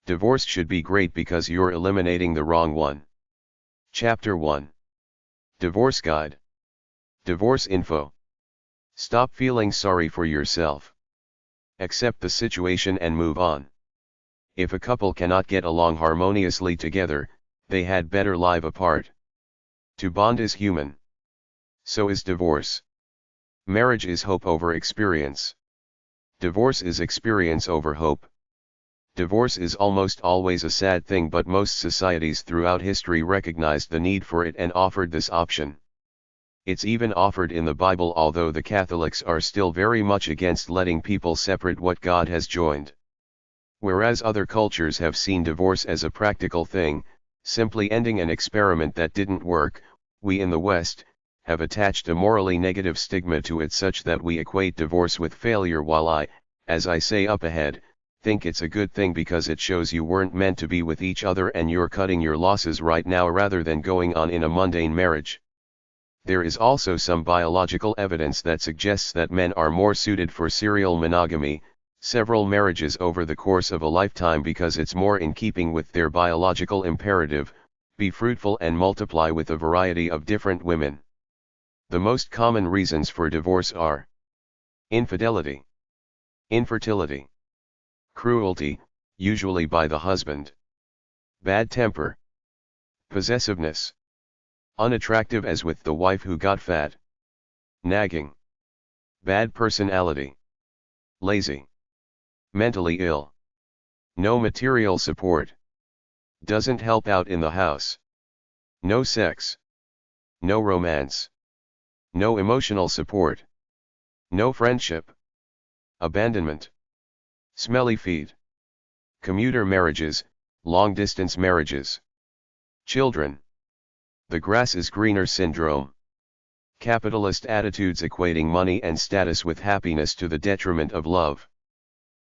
Divorce should be great because you're eliminating the wrong one. Chapter 1. Divorce Guide. Divorce Info. Stop feeling sorry for yourself. Accept the situation and move on. If a couple cannot get along harmoniously together, they had better live apart. To bond is human. So is divorce. Marriage is hope over experience. Divorce is experience over hope. Divorce is almost always a sad thing, but most societies throughout history recognized the need for it and offered this option. It's even offered in the Bible, although the Catholics are still very much against letting people separate what God has joined. Whereas other cultures have seen divorce as a practical thing, simply ending an experiment that didn't work, we in the West have attached a morally negative stigma to it such that we equate divorce with failure, while I, as I say up ahead, think it's a good thing because it shows you weren't meant to be with each other and you're cutting your losses right now rather than going on in a mundane marriage. There is also some biological evidence that suggests that men are more suited for serial monogamy, several marriages over the course of a lifetime, because it's more in keeping with their biological imperative, be fruitful and multiply with a variety of different women. The most common reasons for divorce are infidelity, infertility, cruelty, usually by the husband, bad temper, possessiveness, unattractive as with the wife who got fat, nagging, bad personality, lazy, mentally ill, no material support, doesn't help out in the house, no sex, no romance, no emotional support, no friendship, abandonment, smelly feet, commuter marriages, long-distance marriages, children, the grass is greener syndrome, capitalist attitudes equating money and status with happiness to the detriment of love,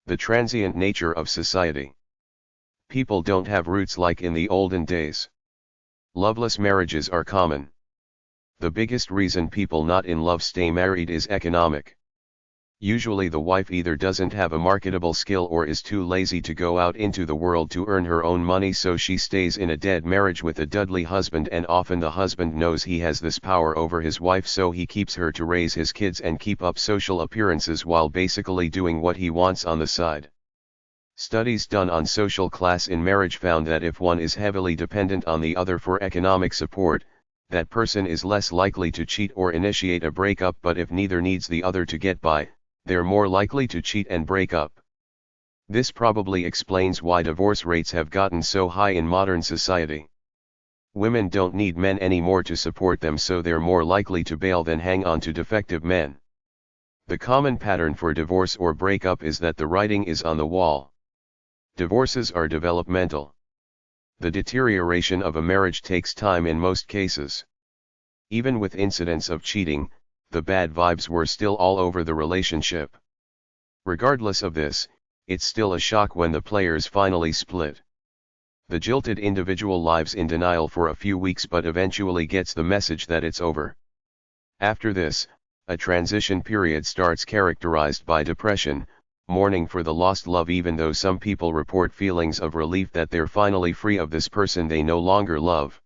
the transient nature of society. People don't have roots like in the olden days. Loveless marriages are common. The biggest reason people not in love stay married is economic. Usually the wife either doesn't have a marketable skill or is too lazy to go out into the world to earn her own money, so she stays in a dead marriage with a dudley husband, and often the husband knows he has this power over his wife, so he keeps her to raise his kids and keep up social appearances while basically doing what he wants on the side. Studies done on social class in marriage found that if one is heavily dependent on the other for economic support, that person is less likely to cheat or initiate a breakup, but if neither needs the other to get by, they're more likely to cheat and break up. This probably explains why divorce rates have gotten so high in modern society. Women don't need men anymore to support them, so they're more likely to bail than hang on to defective men. The common pattern for divorce or breakup is that the writing is on the wall. Divorces are developmental. The deterioration of a marriage takes time in most cases. Even with incidents of cheating, the bad vibes were still all over the relationship. Regardless of this, it's still a shock when the players finally split. The jilted individual lives in denial for a few weeks but eventually gets the message that it's over. After this, a transition period starts characterized by depression, mourning for the lost love, even though some people report feelings of relief that they're finally free of this person they no longer love.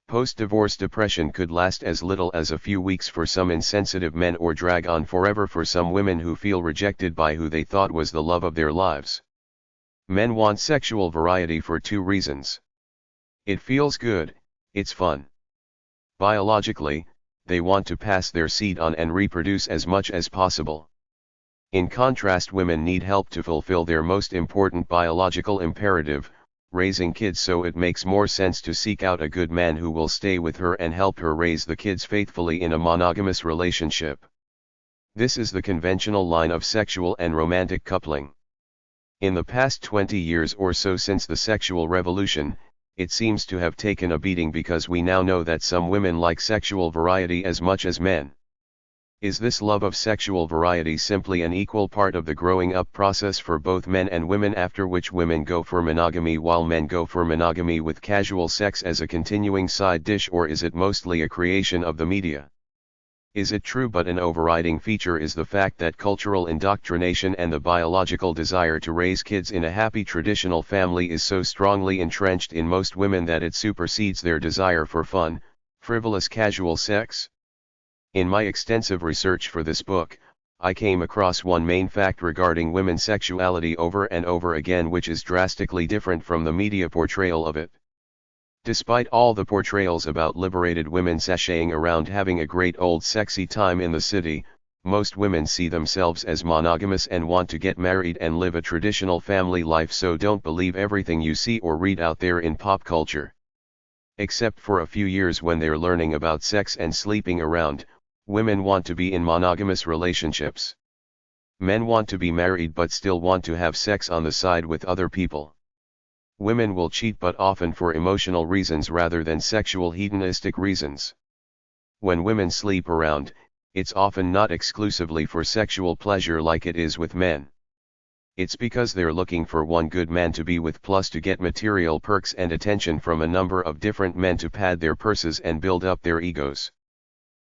Post-divorce depression could last as little as a few weeks for some insensitive men, or drag on forever for some women who feel rejected by who they thought was the love of their lives. Men want sexual variety for two reasons. It feels good, it's fun. Biologically, they want to pass their seed on and reproduce as much as possible. In contrast, women need help to fulfill their most important biological imperative, raising kids, so it makes more sense to seek out a good man who will stay with her and help her raise the kids faithfully in a monogamous relationship. This is the conventional line of sexual and romantic coupling. In the past 20 years or so since the sexual revolution, it seems to have taken a beating because we now know that some women like sexual variety as much as men. Is this love of sexual variety simply an equal part of the growing up process for both men and women, after which women go for monogamy while men go for monogamy with casual sex as a continuing side dish, or is it mostly a creation of the media? Is it true? But an overriding feature is the fact that cultural indoctrination and the biological desire to raise kids in a happy traditional family is so strongly entrenched in most women that it supersedes their desire for fun, frivolous casual sex. In my extensive research for this book, I came across one main fact regarding women's sexuality over and over again, which is drastically different from the media portrayal of it. Despite all the portrayals about liberated women sashaying around having a great old sexy time in the city, most women see themselves as monogamous and want to get married and live a traditional family life, so don't believe everything you see or read out there in pop culture. Except for a few years when they're learning about sex and sleeping around, women want to be in monogamous relationships. Men want to be married but still want to have sex on the side with other people. Women will cheat, but often for emotional reasons rather than sexual hedonistic reasons. When women sleep around, it's often not exclusively for sexual pleasure like it is with men. It's because they're looking for one good man to be with, plus to get material perks and attention from a number of different men to pad their purses and build up their egos.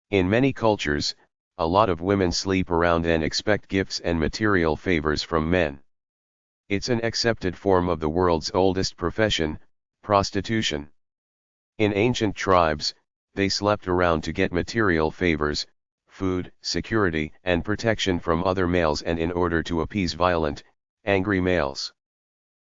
In many cultures, a lot of women sleep around and expect gifts and material favors from men. It's an accepted form of the world's oldest profession, prostitution. In ancient tribes, they slept around to get material favors, food, security, and protection from other males, and in order to appease violent, angry males.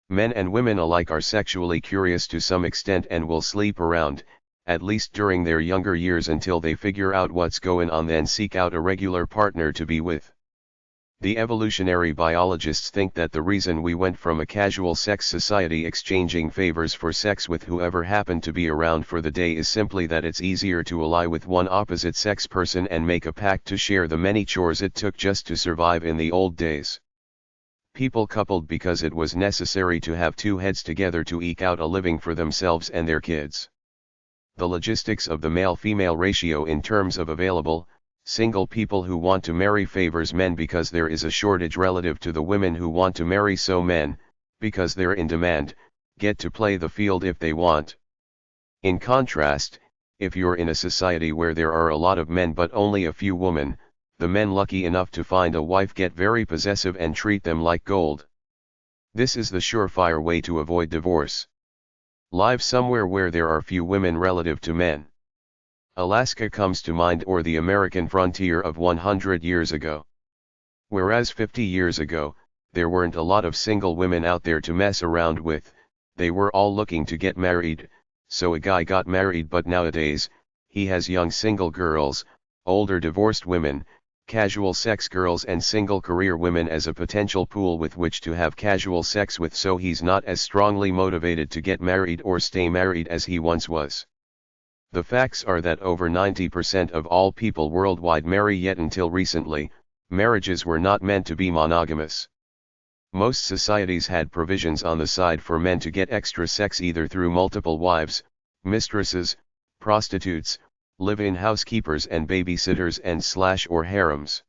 Men and women alike are sexually curious to some extent and will sleep around, at least during their younger years, until they figure out what's going on, then seek out a regular partner to be with. The evolutionary biologists think that the reason we went from a casual sex society exchanging favors for sex with whoever happened to be around for the day is simply that it's easier to ally with one opposite sex person and make a pact to share the many chores it took just to survive in the old days. People coupled because it was necessary to have two heads together to eke out a living for themselves and their kids. The logistics of the male-female ratio in terms of available, single people who want to marry favors men because there is a shortage relative to the women who want to marry, so men, because they're in demand, get to play the field if they want. In contrast, if you're in a society where there are a lot of men but only a few women, the men lucky enough to find a wife get very possessive and treat them like gold. This is the surefire way to avoid divorce. Live somewhere where there are few women relative to men. Alaska comes to mind, or the American frontier of 100 years ago. Whereas 50 years ago, there weren't a lot of single women out there to mess around with, they were all looking to get married, so a guy got married. But nowadays, he has young single girls, older divorced women, casual sex girls and single career women as a potential pool with which to have casual sex with, so he's not as strongly motivated to get married or stay married as he once was. The facts are that over 90% of all people worldwide marry, yet until recently, marriages were not meant to be monogamous. Most societies had provisions on the side for men to get extra sex either through multiple wives, mistresses, prostitutes, live-in housekeepers and babysitters and or harems.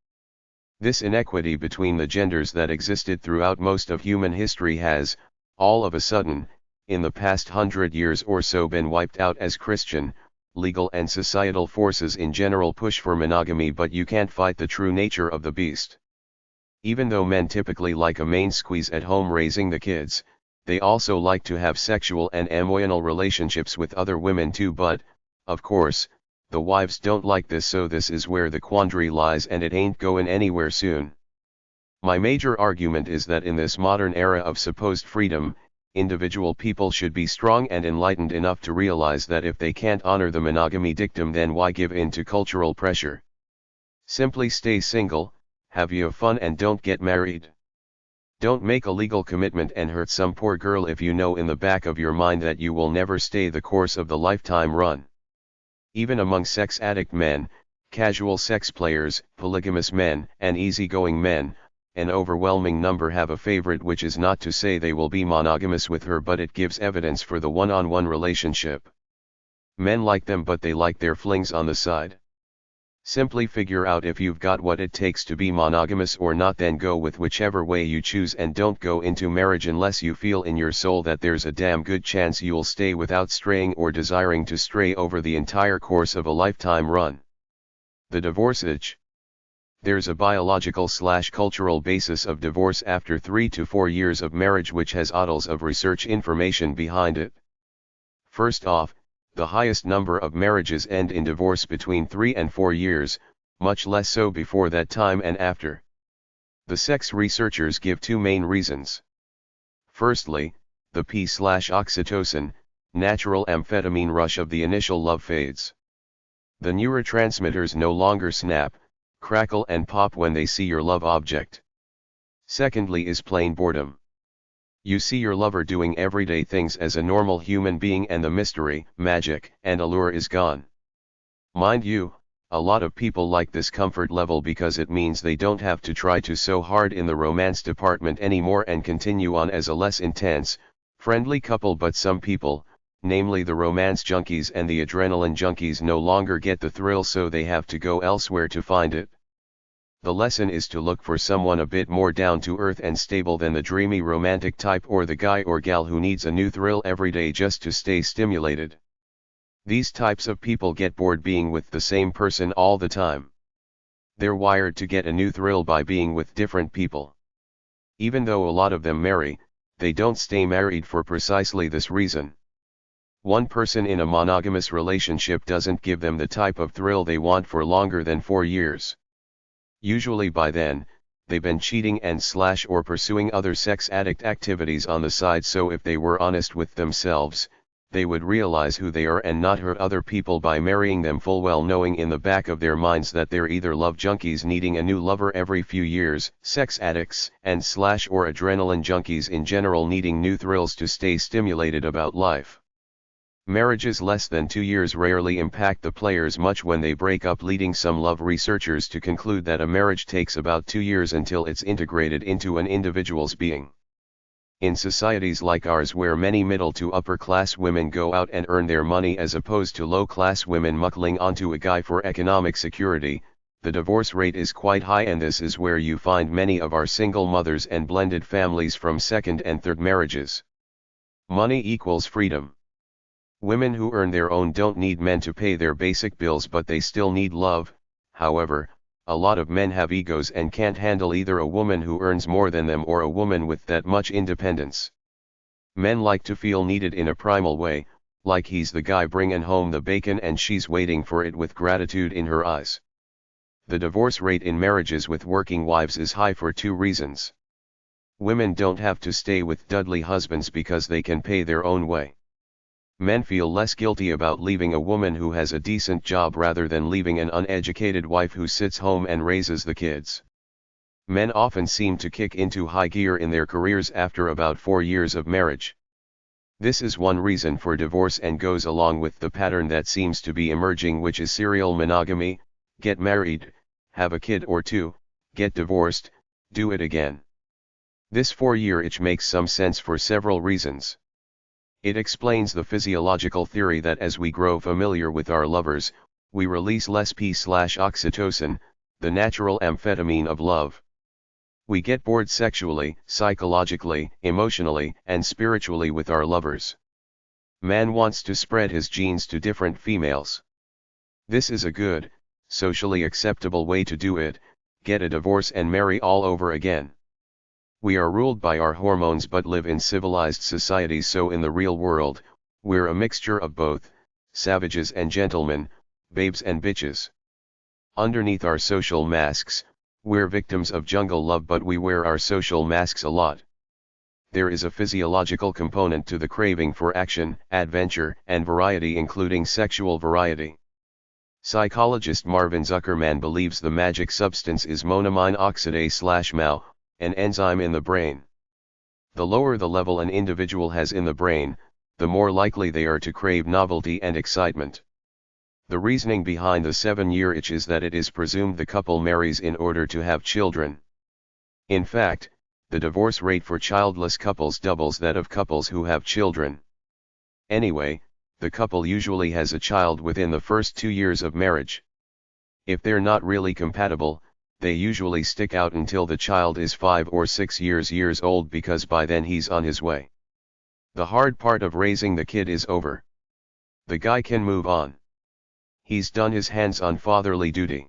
This inequity between the genders that existed throughout most of human history has, all of a sudden, in the past 100 years or so been wiped out as Christian, legal and societal forces in general push for monogamy, but you can't fight the true nature of the beast. Even though men typically like a main squeeze at home raising the kids, they also like to have sexual and emotional relationships with other women too, but, of course, the wives don't like this, so this is where the quandary lies, and it ain't going anywhere soon. My major argument is that in this modern era of supposed freedom, individual people should be strong and enlightened enough to realize that if they can't honor the monogamy dictum, then why give in to cultural pressure? Simply stay single, have your fun, and don't get married. Don't make a legal commitment and hurt some poor girl if you know in the back of your mind that you will never stay the course of the lifetime run. Even among sex addict men, casual sex players, polygamous men, and easygoing men, an overwhelming number have a favorite, which is not to say they will be monogamous with her, but it gives evidence for the one-on-one relationship. Men like them, but they like their flings on the side. Simply figure out if you've got what it takes to be monogamous or not, then go with whichever way you choose, and don't go into marriage unless you feel in your soul that there's a damn good chance you'll stay without straying or desiring to stray over the entire course of a lifetime run. The divorce itch. There's a biological/cultural basis of divorce after 3 to 4 years of marriage which has oodles of research information behind it. First off, the highest number of marriages end in divorce between 3 and 4 years, much less so before that time and after. The sex researchers give 2 main reasons. Firstly, the P/oxytocin, natural amphetamine rush of the initial love fades. The neurotransmitters no longer snap, crackle and pop when they see your love object. Secondly is plain boredom. You see your lover doing everyday things as a normal human being and the mystery, magic, and allure is gone. Mind you, a lot of people like this comfort level because it means they don't have to try so hard in the romance department anymore and continue on as a less intense, friendly couple, but some people, namely the romance junkies and the adrenaline junkies, no longer get the thrill, so they have to go elsewhere to find it. The lesson is to look for someone a bit more down to earth and stable than the dreamy romantic type or the guy or gal who needs a new thrill every day just to stay stimulated. These types of people get bored being with the same person all the time. They're wired to get a new thrill by being with different people. Even though a lot of them marry, they don't stay married for precisely this reason. One person in a monogamous relationship doesn't give them the type of thrill they want for longer than 4 years. Usually by then, they've been cheating and/or pursuing other sex addict activities on the side, so if they were honest with themselves, they would realize who they are and not hurt other people by marrying them, full well knowing in the back of their minds that they're either love junkies needing a new lover every few years, sex addicts and/or adrenaline junkies in general needing new thrills to stay stimulated about life. Marriages less than 2 years rarely impact the players much when they break up, leading some love researchers to conclude that a marriage takes about 2 years until it's integrated into an individual's being. In societies like ours, where many middle to upper class women go out and earn their money as opposed to low class women muckling onto a guy for economic security, the divorce rate is quite high, and this is where you find many of our single mothers and blended families from second and third marriages. Money equals freedom. Women who earn their own don't need men to pay their basic bills, but they still need love. However, a lot of men have egos and can't handle either a woman who earns more than them or a woman with that much independence. Men like to feel needed in a primal way, like he's the guy bringing home the bacon and she's waiting for it with gratitude in her eyes. The divorce rate in marriages with working wives is high for 2 reasons. Women don't have to stay with dudley husbands because they can pay their own way. Men feel less guilty about leaving a woman who has a decent job rather than leaving an uneducated wife who sits home and raises the kids. Men often seem to kick into high gear in their careers after about 4 years of marriage. This is one reason for divorce and goes along with the pattern that seems to be emerging, which is serial monogamy: get married, have a kid or 2, get divorced, do it again. This 4-year itch makes some sense for several reasons. It explains the physiological theory that as we grow familiar with our lovers, we release less P/oxytocin, the natural amphetamine of love. We get bored sexually, psychologically, emotionally, and spiritually with our lovers. Man wants to spread his genes to different females. This is a good, socially acceptable way to do it: get a divorce and marry all over again. We are ruled by our hormones but live in civilized societies, so in the real world, we're a mixture of both, savages and gentlemen, babes and bitches. Underneath our social masks, we're victims of jungle love, but we wear our social masks a lot. There is a physiological component to the craving for action, adventure, and variety, including sexual variety. Psychologist Marvin Zuckerman believes the magic substance is monoamine oxidase/MAO, an enzyme in the brain. The lower the level an individual has in the brain, the more likely they are to crave novelty and excitement. The reasoning behind the 7-year itch is that it is presumed the couple marries in order to have children. In fact, the divorce rate for childless couples doubles that of couples who have children. Anyway, the couple usually has a child within the first 2 years of marriage. If they're not really compatible, they usually stick out until the child is 5 or 6 years old, because by then he's on his way. The hard part of raising the kid is over. The guy can move on. He's done his hands-on fatherly duty.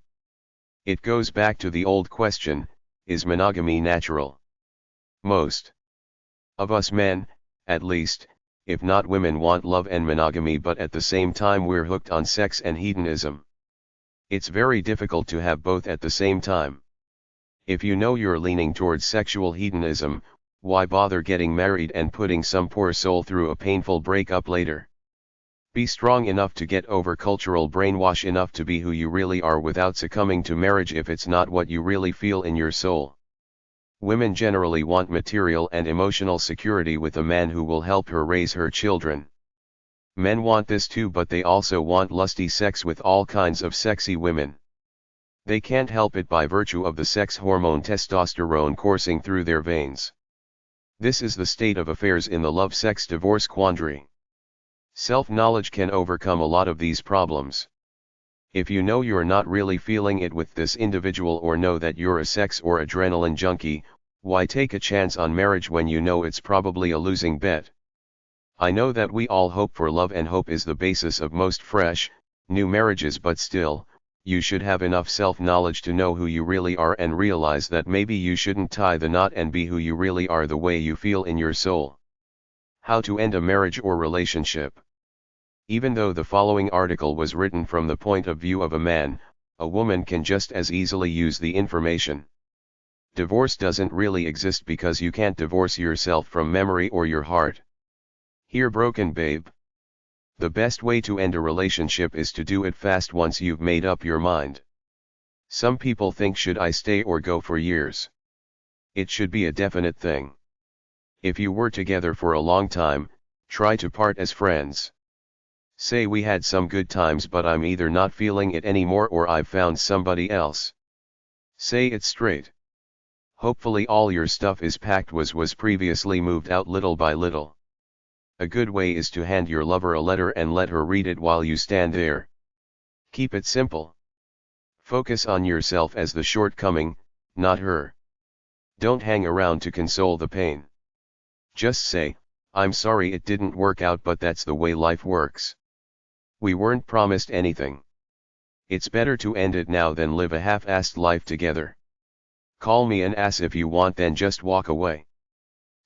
It goes back to the old question, is monogamy natural? Most of us men, at least, if not women, want love and monogamy, but at the same time we're hooked on sex and hedonism. It's very difficult to have both at the same time. If you know you're leaning towards sexual hedonism, why bother getting married and putting some poor soul through a painful breakup later? Be strong enough to get over cultural brainwash enough to be who you really are without succumbing to marriage if it's not what you really feel in your soul. Women generally want material and emotional security with a man who will help her raise her children. Men want this too, but they also want lusty sex with all kinds of sexy women. They can't help it by virtue of the sex hormone testosterone coursing through their veins. This is the state of affairs in the love-sex divorce quandary. Self-knowledge can overcome a lot of these problems. If you know you're not really feeling it with this individual, or know that you're a sex or adrenaline junkie, why take a chance on marriage when you know it's probably a losing bet? I know that we all hope for love, and hope is the basis of most fresh, new marriages, but still, you should have enough self-knowledge to know who you really are and realize that maybe you shouldn't tie the knot and be who you really are the way you feel in your soul. How to end a marriage or relationship. Even though the following article was written from the point of view of a man, a woman can just as easily use the information. Divorce doesn't really exist because you can't divorce yourself from memory or your heart. Here, broken babe. The best way to end a relationship is to do it fast once you've made up your mind. Some people think, should I stay or go for years? It should be a definite thing. If you were together for a long time, try to part as friends. Say, we had some good times, but I'm either not feeling it anymore or I've found somebody else. Say it straight. Hopefully all your stuff is packed, was previously moved out little by little. A good way is to hand your lover a letter and let her read it while you stand there. Keep it simple. Focus on yourself as the shortcoming, not her. Don't hang around to console the pain. Just say, I'm sorry it didn't work out, but that's the way life works. We weren't promised anything. It's better to end it now than live a half-assed life together. Call me an ass if you want, then just walk away.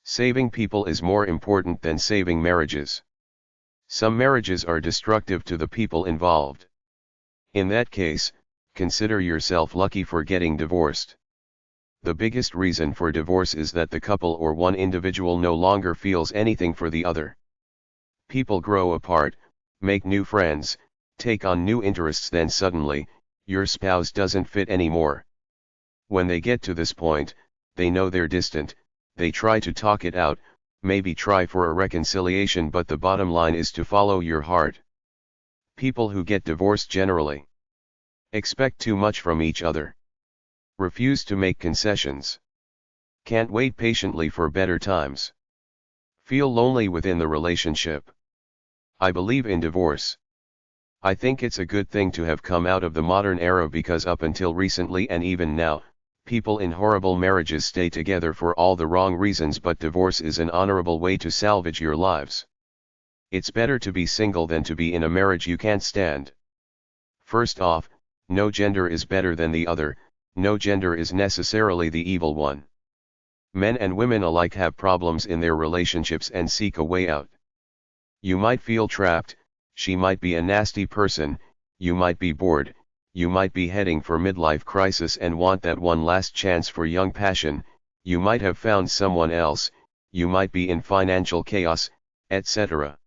Saving people is more important than saving marriages. Some marriages are destructive to the people involved. In that case, consider yourself lucky for getting divorced. The biggest reason for divorce is that the couple or one individual no longer feels anything for the other. People grow apart, make new friends, take on new interests, then suddenly, your spouse doesn't fit anymore. When they get to this point, they know they're distant, they try to talk it out, maybe try for a reconciliation, but the bottom line is to follow your heart. People who get divorced generally expect too much from each other. Refuse to make concessions. Can't wait patiently for better times. Feel lonely within the relationship. I believe in divorce. I think it's a good thing to have come out of the modern era, because up until recently and even now, people in horrible marriages stay together for all the wrong reasons, but divorce is an honorable way to salvage your lives. It's better to be single than to be in a marriage you can't stand. First off, no gender is better than the other, no gender is necessarily the evil one. Men and women alike have problems in their relationships and seek a way out. You might feel trapped, she might be a nasty person, you might be bored, you might be heading for midlife crisis and want that one last chance for young passion, you might have found someone else, you might be in financial chaos, etc.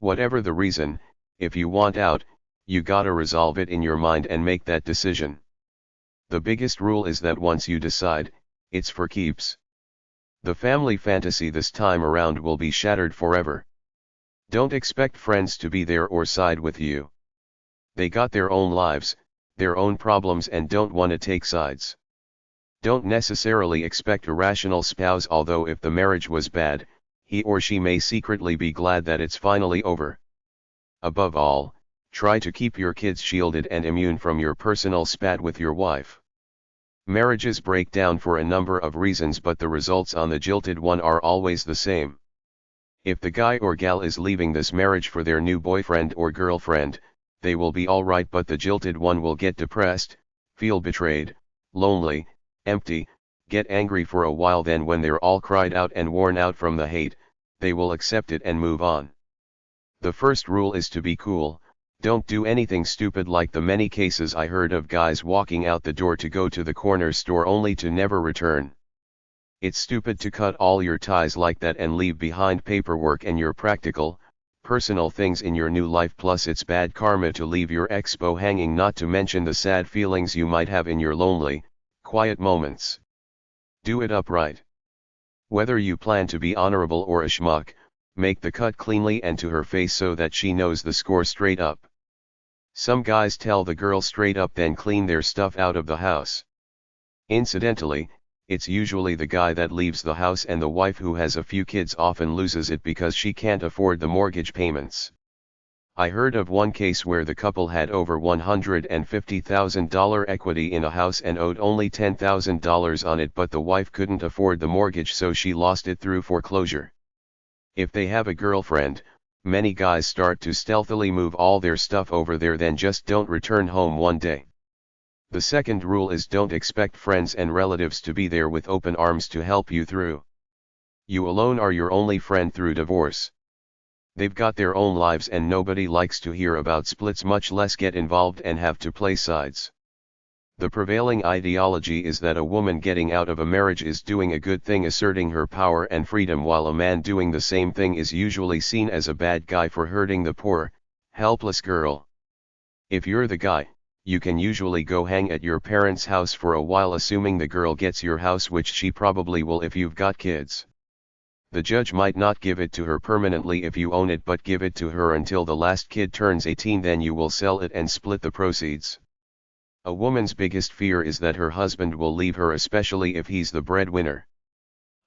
Whatever the reason, if you want out, you gotta resolve it in your mind and make that decision. The biggest rule is that once you decide, it's for keeps. The family fantasy this time around will be shattered forever. Don't expect friends to be there or side with you. They got their own lives, their own problems, and don't want to take sides. Don't necessarily expect a rational spouse, although if the marriage was bad, he or she may secretly be glad that it's finally over. Above all, try to keep your kids shielded and immune from your personal spat with your wife. Marriages break down for a number of reasons, but the results on the jilted one are always the same. If the guy or gal is leaving this marriage for their new boyfriend or girlfriend, they will be alright, but the jilted one will get depressed, feel betrayed, lonely, empty, get angry for a while, then when they're all cried out and worn out from the hate, they will accept it and move on. The first rule is to be cool. Don't do anything stupid like the many cases I heard of guys walking out the door to go to the corner store only to never return. It's stupid to cut all your ties like that and leave behind paperwork and your practical, personal things in your new life, plus it's bad karma to leave your expo hanging, not to mention the sad feelings you might have in your lonely, quiet moments. Do it upright. Whether you plan to be honorable or a schmuck, make the cut cleanly and to her face so that she knows the score straight up. Some guys tell the girl straight up then clean their stuff out of the house. Incidentally, it's usually the guy that leaves the house, and the wife who has a few kids often loses it because she can't afford the mortgage payments. I heard of one case where the couple had over $150,000 equity in a house and owed only $10,000 on it, but the wife couldn't afford the mortgage, so she lost it through foreclosure. If they have a girlfriend, many guys start to stealthily move all their stuff over there, then just don't return home one day. The second rule is don't expect friends and relatives to be there with open arms to help you through. You alone are your only friend through divorce. They've got their own lives and nobody likes to hear about splits, much less get involved and have to play sides. The prevailing ideology is that a woman getting out of a marriage is doing a good thing, asserting her power and freedom, while a man doing the same thing is usually seen as a bad guy for hurting the poor, helpless girl. If you're the guy, you can usually go hang at your parents' house for a while, assuming the girl gets your house, which she probably will if you've got kids. The judge might not give it to her permanently if you own it, but give it to her until the last kid turns 18, then you will sell it and split the proceeds. A woman's biggest fear is that her husband will leave her, especially if he's the breadwinner.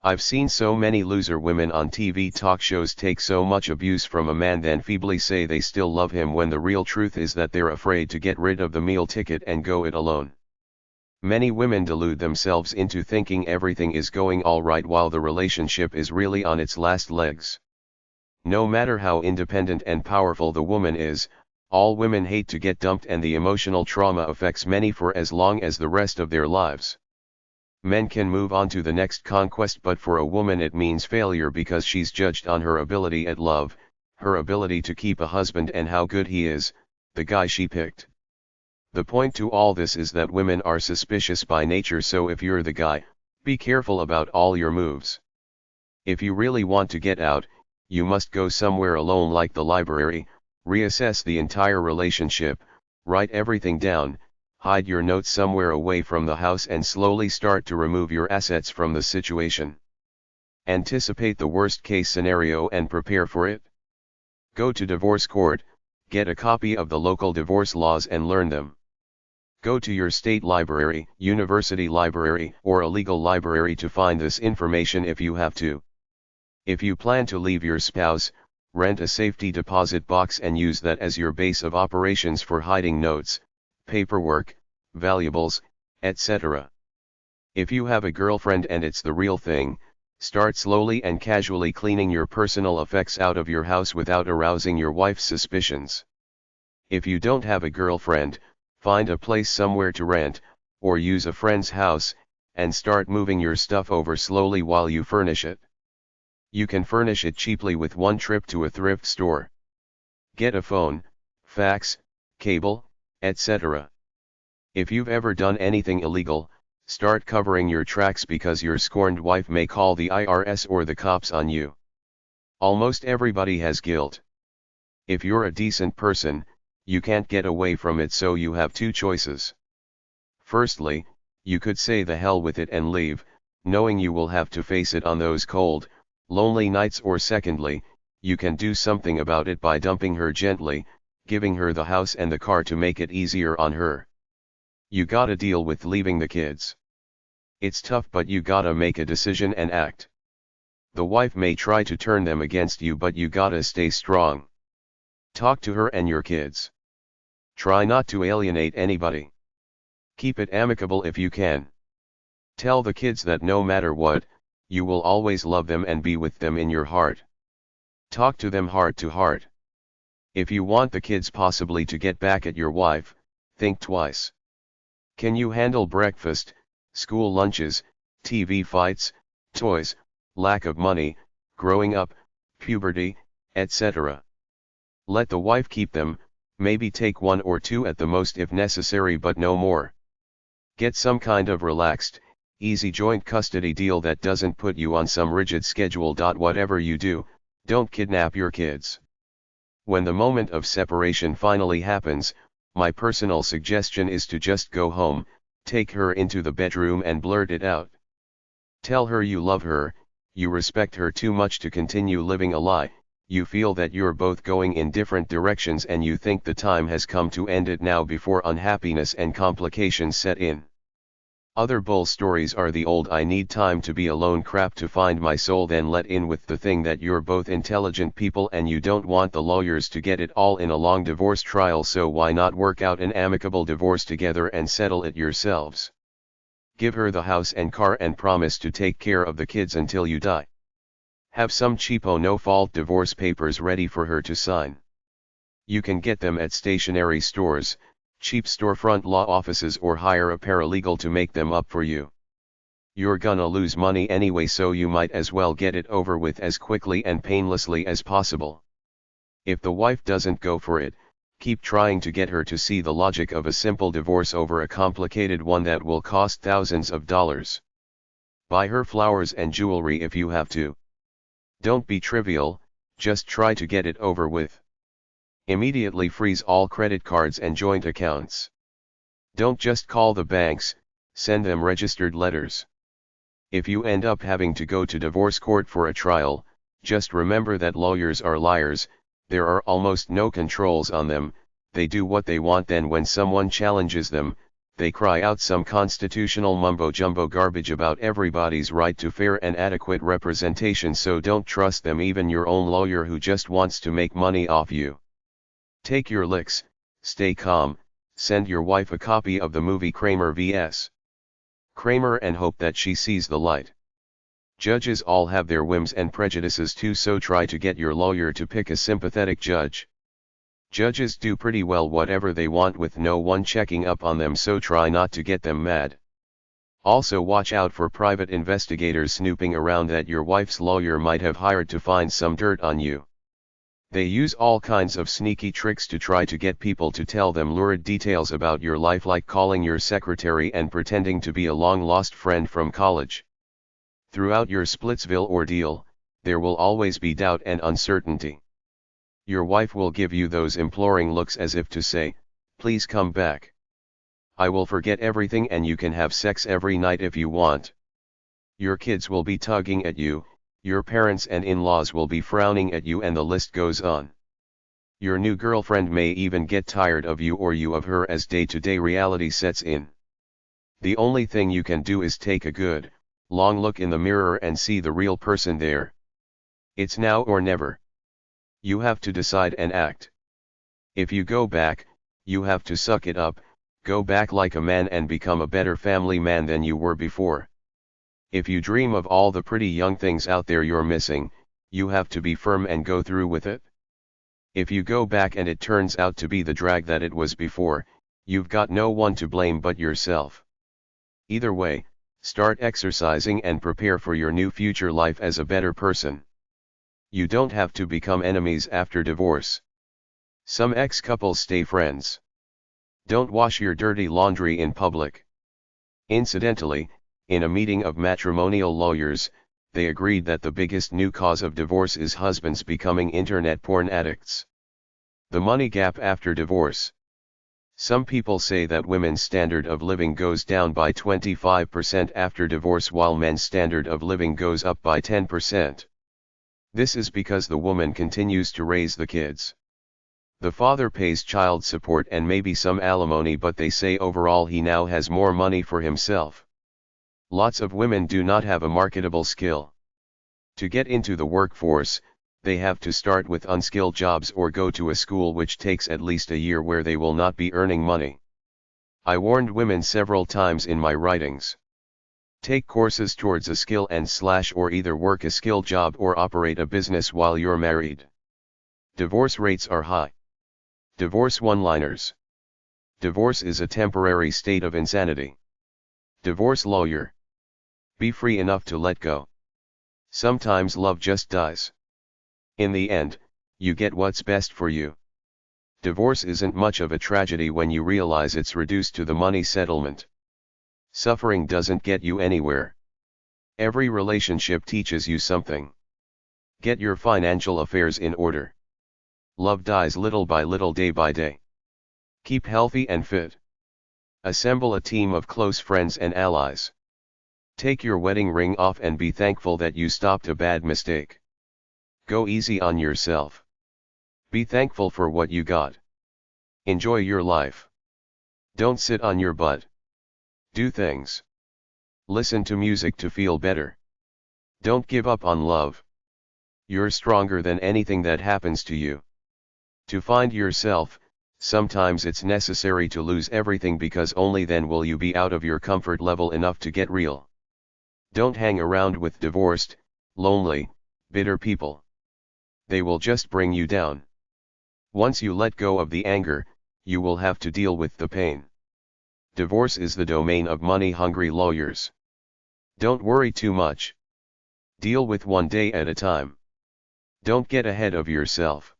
I've seen so many loser women on TV talk shows take so much abuse from a man, then feebly say they still love him, when the real truth is that they're afraid to get rid of the meal ticket and go it alone. Many women delude themselves into thinking everything is going all right while the relationship is really on its last legs. No matter how independent and powerful the woman is, all women hate to get dumped, and the emotional trauma affects many for as long as the rest of their lives. Men can move on to the next conquest, but for a woman it means failure because she's judged on her ability at love, her ability to keep a husband, and how good he is, the guy she picked. The point to all this is that women are suspicious by nature, so if you're the guy, be careful about all your moves. If you really want to get out, you must go somewhere alone, like the library, reassess the entire relationship, write everything down, hide your notes somewhere away from the house, and slowly start to remove your assets from the situation. Anticipate the worst case scenario and prepare for it. Go to divorce court, get a copy of the local divorce laws and learn them. Go to your state library, university library, or a legal library to find this information if you have to. If you plan to leave your spouse, rent a safety deposit box and use that as your base of operations for hiding notes, paperwork, valuables, etc. If you have a girlfriend and it's the real thing, start slowly and casually cleaning your personal effects out of your house without arousing your wife's suspicions. If you don't have a girlfriend, find a place somewhere to rent, or use a friend's house, and start moving your stuff over slowly while you furnish it. You can furnish it cheaply with one trip to a thrift store. Get a phone, fax, cable, etc. If you've ever done anything illegal, start covering your tracks because your scorned wife may call the IRS or the cops on you. Almost everybody has guilt. If you're a decent person, you can't get away from it, so you have two choices. Firstly, you could say the hell with it and leave, knowing you will have to face it on those cold, lonely nights, or secondly, you can do something about it by dumping her gently, giving her the house and the car to make it easier on her. You gotta deal with leaving the kids. It's tough, but you gotta make a decision and act. The wife may try to turn them against you, but you gotta stay strong. Talk to her and your kids. Try not to alienate anybody. Keep it amicable if you can. Tell the kids that no matter what, you will always love them and be with them in your heart. Talk to them heart to heart. If you want the kids possibly to get back at your wife, think twice. Can you handle breakfast, school lunches, TV fights, toys, lack of money, growing up, puberty, etc.? Let the wife keep them, maybe take one or two at the most if necessary but no more. Get some kind of relaxed, easy joint custody deal that doesn't put you on some rigid schedule. Whatever you do, don't kidnap your kids. When the moment of separation finally happens, my personal suggestion is to just go home, take her into the bedroom and blurt it out. Tell her you love her, you respect her too much to continue living a lie, you feel that you're both going in different directions and you think the time has come to end it now before unhappiness and complications set in. Other bull stories are the old "I need time to be alone" crap to find my soul, then let in with the thing that you're both intelligent people and you don't want the lawyers to get it all in a long divorce trial, so why not work out an amicable divorce together and settle it yourselves? Give her the house and car and promise to take care of the kids until you die. Have some cheapo no-fault divorce papers ready for her to sign. You can get them at stationery stores, cheap storefront law offices, or hire a paralegal to make them up for you. You're gonna lose money anyway, so you might as well get it over with as quickly and painlessly as possible. If the wife doesn't go for it, keep trying to get her to see the logic of a simple divorce over a complicated one that will cost thousands of dollars. Buy her flowers and jewelry if you have to. Don't be trivial, just try to get it over with. Immediately freeze all credit cards and joint accounts. Don't just call the banks, send them registered letters. If you end up having to go to divorce court for a trial, just remember that lawyers are liars, there are almost no controls on them, they do what they want, then when someone challenges them, they cry out some constitutional mumbo-jumbo garbage about everybody's right to fair and adequate representation, so don't trust them, even your own lawyer who just wants to make money off you. Take your licks, stay calm, send your wife a copy of the movie Kramer vs. Kramer and hope that she sees the light. Judges all have their whims and prejudices too, so try to get your lawyer to pick a sympathetic judge. Judges do pretty well whatever they want with no one checking up on them, so try not to get them mad. Also watch out for private investigators snooping around that your wife's lawyer might have hired to find some dirt on you. They use all kinds of sneaky tricks to try to get people to tell them lurid details about your life, like calling your secretary and pretending to be a long-lost friend from college. Throughout your Splitsville ordeal, there will always be doubt and uncertainty. Your wife will give you those imploring looks as if to say, "Please come back. I will forget everything and you can have sex every night if you want." Your kids will be tugging at you, your parents and in-laws will be frowning at you, and the list goes on. Your new girlfriend may even get tired of you or you of her as day-to-day reality sets in. The only thing you can do is take a good, long look in the mirror and see the real person there. It's now or never. You have to decide and act. If you go back, you have to suck it up, go back like a man and become a better family man than you were before. If you dream of all the pretty young things out there you're missing, you have to be firm and go through with it. If you go back and it turns out to be the drag that it was before, you've got no one to blame but yourself. Either way, start exercising and prepare for your new future life as a better person. You don't have to become enemies after divorce. Some ex-couples stay friends. Don't wash your dirty laundry in public. Incidentally, in a meeting of matrimonial lawyers, they agreed that the biggest new cause of divorce is husbands becoming internet porn addicts. The money gap after divorce. Some people say that women's standard of living goes down by 25% after divorce while men's standard of living goes up by 10%. This is because the woman continues to raise the kids. The father pays child support and maybe some alimony, but they say overall he now has more money for himself. Lots of women do not have a marketable skill. To get into the workforce, they have to start with unskilled jobs or go to a school which takes at least a year where they will not be earning money. I warned women several times in my writings. Take courses towards a skill and or either work a skilled job or operate a business while you're married. Divorce rates are high. Divorce one-liners. Divorce is a temporary state of insanity. Divorce lawyer. Be free enough to let go. Sometimes love just dies. In the end, you get what's best for you. Divorce isn't much of a tragedy when you realize it's reduced to the money settlement. Suffering doesn't get you anywhere. Every relationship teaches you something. Get your financial affairs in order. Love dies little by little, day by day. Keep healthy and fit. Assemble a team of close friends and allies. Take your wedding ring off and be thankful that you stopped a bad mistake. Go easy on yourself. Be thankful for what you got. Enjoy your life. Don't sit on your butt. Do things. Listen to music to feel better. Don't give up on love. You're stronger than anything that happens to you. To find yourself, sometimes it's necessary to lose everything, because only then will you be out of your comfort level enough to get real. Don't hang around with divorced, lonely, bitter people. They will just bring you down. Once you let go of the anger, you will have to deal with the pain. Divorce is the domain of money-hungry lawyers. Don't worry too much. Deal with one day at a time. Don't get ahead of yourself.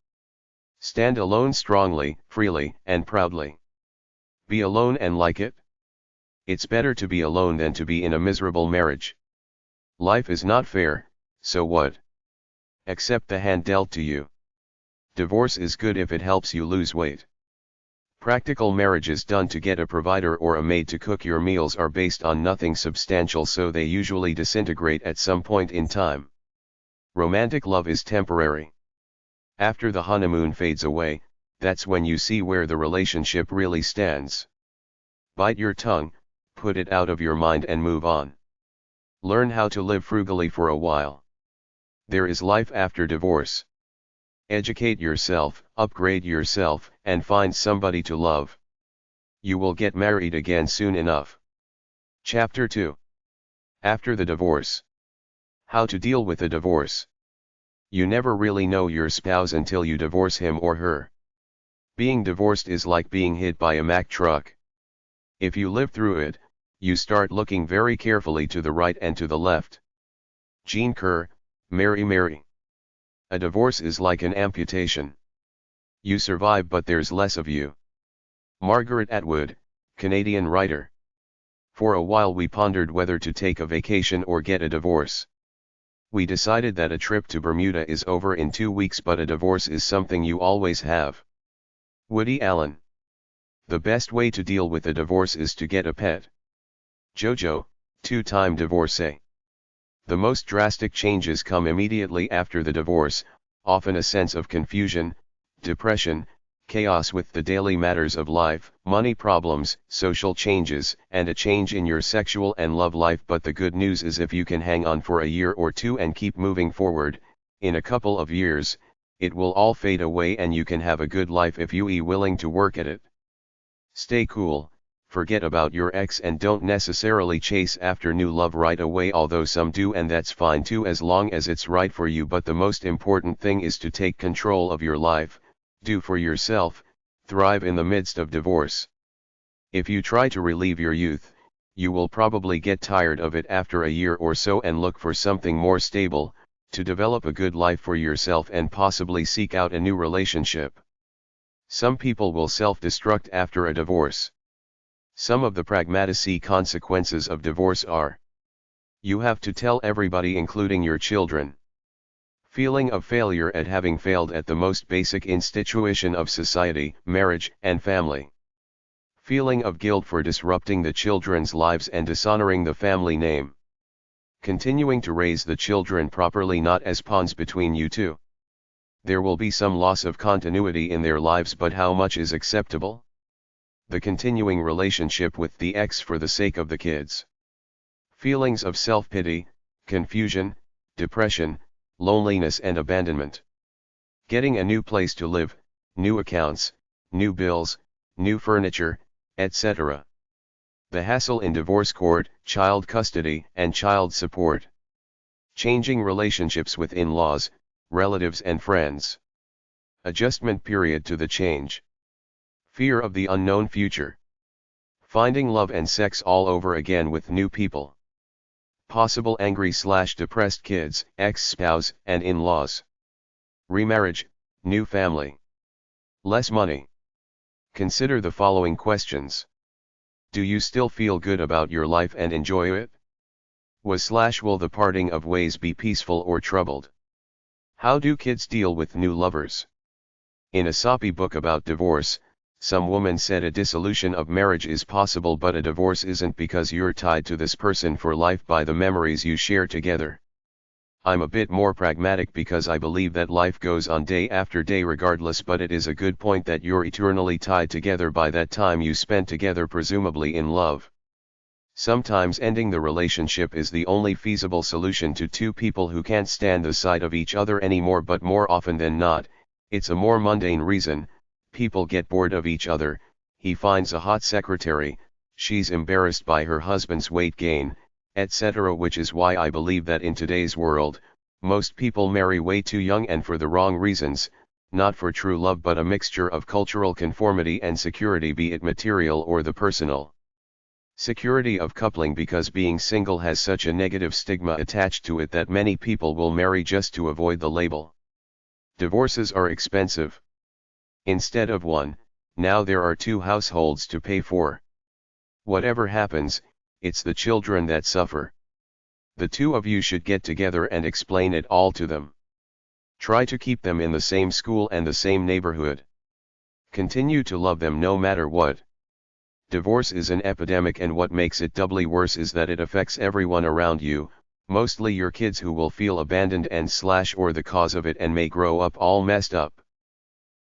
Stand alone strongly, freely, and proudly. Be alone and like it. It's better to be alone than to be in a miserable marriage. Life is not fair, so what? Accept the hand dealt to you. Divorce is good if it helps you lose weight. Practical marriages done to get a provider or a maid to cook your meals are based on nothing substantial, so they usually disintegrate at some point in time. Romantic love is temporary. After the honeymoon fades away, that's when you see where the relationship really stands. Bite your tongue, put it out of your mind and move on. Learn how to live frugally for a while. There is life after divorce. Educate yourself, upgrade yourself, and find somebody to love. You will get married again soon enough. Chapter 2. After the divorce. How to deal with a divorce. You never really know your spouse until you divorce him or her. Being divorced is like being hit by a Mack truck. If you live through it, you start looking very carefully to the right and to the left. Gene Kerr, Mary. A divorce is like an amputation. You survive, but there's less of you. Margaret Atwood, Canadian writer. For a while we pondered whether to take a vacation or get a divorce. We decided that a trip to Bermuda is over in 2 weeks, but a divorce is something you always have. Woody Allen. The best way to deal with a divorce is to get a pet. Jojo, 2-time divorcee. The most drastic changes come immediately after the divorce, often a sense of confusion, depression, chaos with the daily matters of life, money problems, social changes, and a change in your sexual and love life. But the good news is, if you can hang on for a year or two and keep moving forward, in a couple of years, it will all fade away and you can have a good life if you are willing to work at it. Stay cool, forget about your ex, and don't necessarily chase after new love right away, although some do, and that's fine too as long as it's right for you. But the most important thing is to take control of your life, do for yourself, thrive in the midst of divorce. If you try to relive your youth, you will probably get tired of it after a year or so and look for something more stable, to develop a good life for yourself and possibly seek out a new relationship. Some people will self-destruct after a divorce. Some of the pragmatic consequences of divorce are: you have to tell everybody, including your children. Feeling of failure at having failed at the most basic institution of society, marriage and family. Feeling of guilt for disrupting the children's lives and dishonoring the family name. Continuing to raise the children properly, not as pawns between you two. There will be some loss of continuity in their lives, but how much is acceptable? The continuing relationship with the ex for the sake of the kids. Feelings of self-pity, confusion, depression, loneliness and abandonment. Getting a new place to live, new accounts, new bills, new furniture, etc. The hassle in divorce court, child custody and child support. Changing relationships with in-laws, relatives and friends. Adjustment period to the change. Fear of the unknown future. Finding love and sex all over again with new people. Possible angry/depressed kids, ex-spouse, and in-laws. Remarriage, new family. Less money. Consider the following questions. Do you still feel good about your life and enjoy it? Will the parting of ways be peaceful or troubled? How do kids deal with new lovers? In a soppy book about divorce, some woman said a dissolution of marriage is possible, but a divorce isn't, because you're tied to this person for life by the memories you share together. I'm a bit more pragmatic because I believe that life goes on day after day regardless, but it is a good point that you're eternally tied together by that time you spent together, presumably in love. Sometimes ending the relationship is the only feasible solution to two people who can't stand the sight of each other anymore, but more often than not, it's a more mundane reason. People get bored of each other, he finds a hot secretary, she's embarrassed by her husband's weight gain, etc., which is why I believe that in today's world, most people marry way too young and for the wrong reasons, not for true love but a mixture of cultural conformity and security, be it material or the personal. Security of coupling, because being single has such a negative stigma attached to it that many people will marry just to avoid the label. Divorces are expensive. Instead of one, now there are two households to pay for. Whatever happens, it's the children that suffer. The two of you should get together and explain it all to them. Try to keep them in the same school and the same neighborhood. Continue to love them no matter what. Divorce is an epidemic, and what makes it doubly worse is that it affects everyone around you, mostly your kids, who will feel abandoned and/or the cause of it and may grow up all messed up.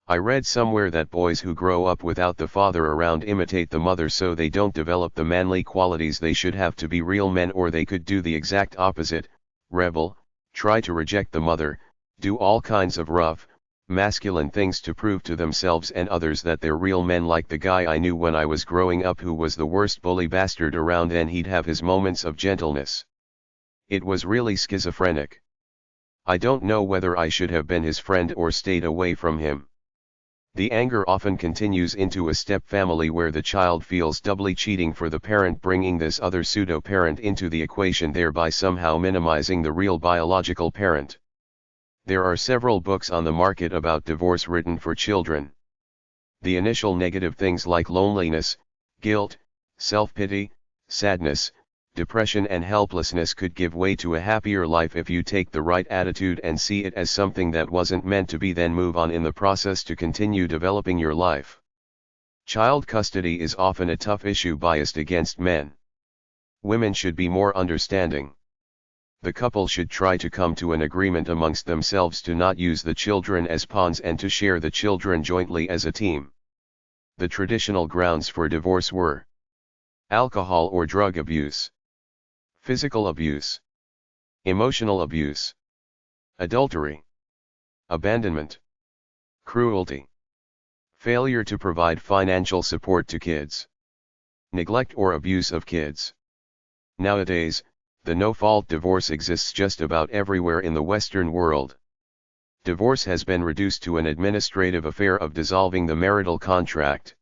I read somewhere that boys who grow up without the father around imitate the mother, so they don't develop the manly qualities they should have to be real men, or they could do the exact opposite, rebel, try to reject the mother, do all kinds of rough, masculine things to prove to themselves and others that they're real men, like the guy I knew when I was growing up who was the worst bully bastard around, and he'd have his moments of gentleness. It was really schizophrenic. I don't know whether I should have been his friend or stayed away from him. The anger often continues into a step-family where the child feels doubly cheating for the parent bringing this other pseudo-parent into the equation, thereby somehow minimizing the real biological parent. There are several books on the market about divorce written for children. The initial negative things like loneliness, guilt, self-pity, sadness, depression and helplessness could give way to a happier life if you take the right attitude and see it as something that wasn't meant to be, then move on in the process to continue developing your life. Child custody is often a tough issue biased against men. Women should be more understanding. The couple should try to come to an agreement amongst themselves to not use the children as pawns and to share the children jointly as a team. The traditional grounds for divorce were alcohol or drug abuse, physical abuse, emotional abuse, adultery, abandonment, cruelty, failure to provide financial support to kids, neglect or abuse of kids. Nowadays, the no-fault divorce exists just about everywhere in the Western world. Divorce has been reduced to an administrative affair of dissolving the marital contract.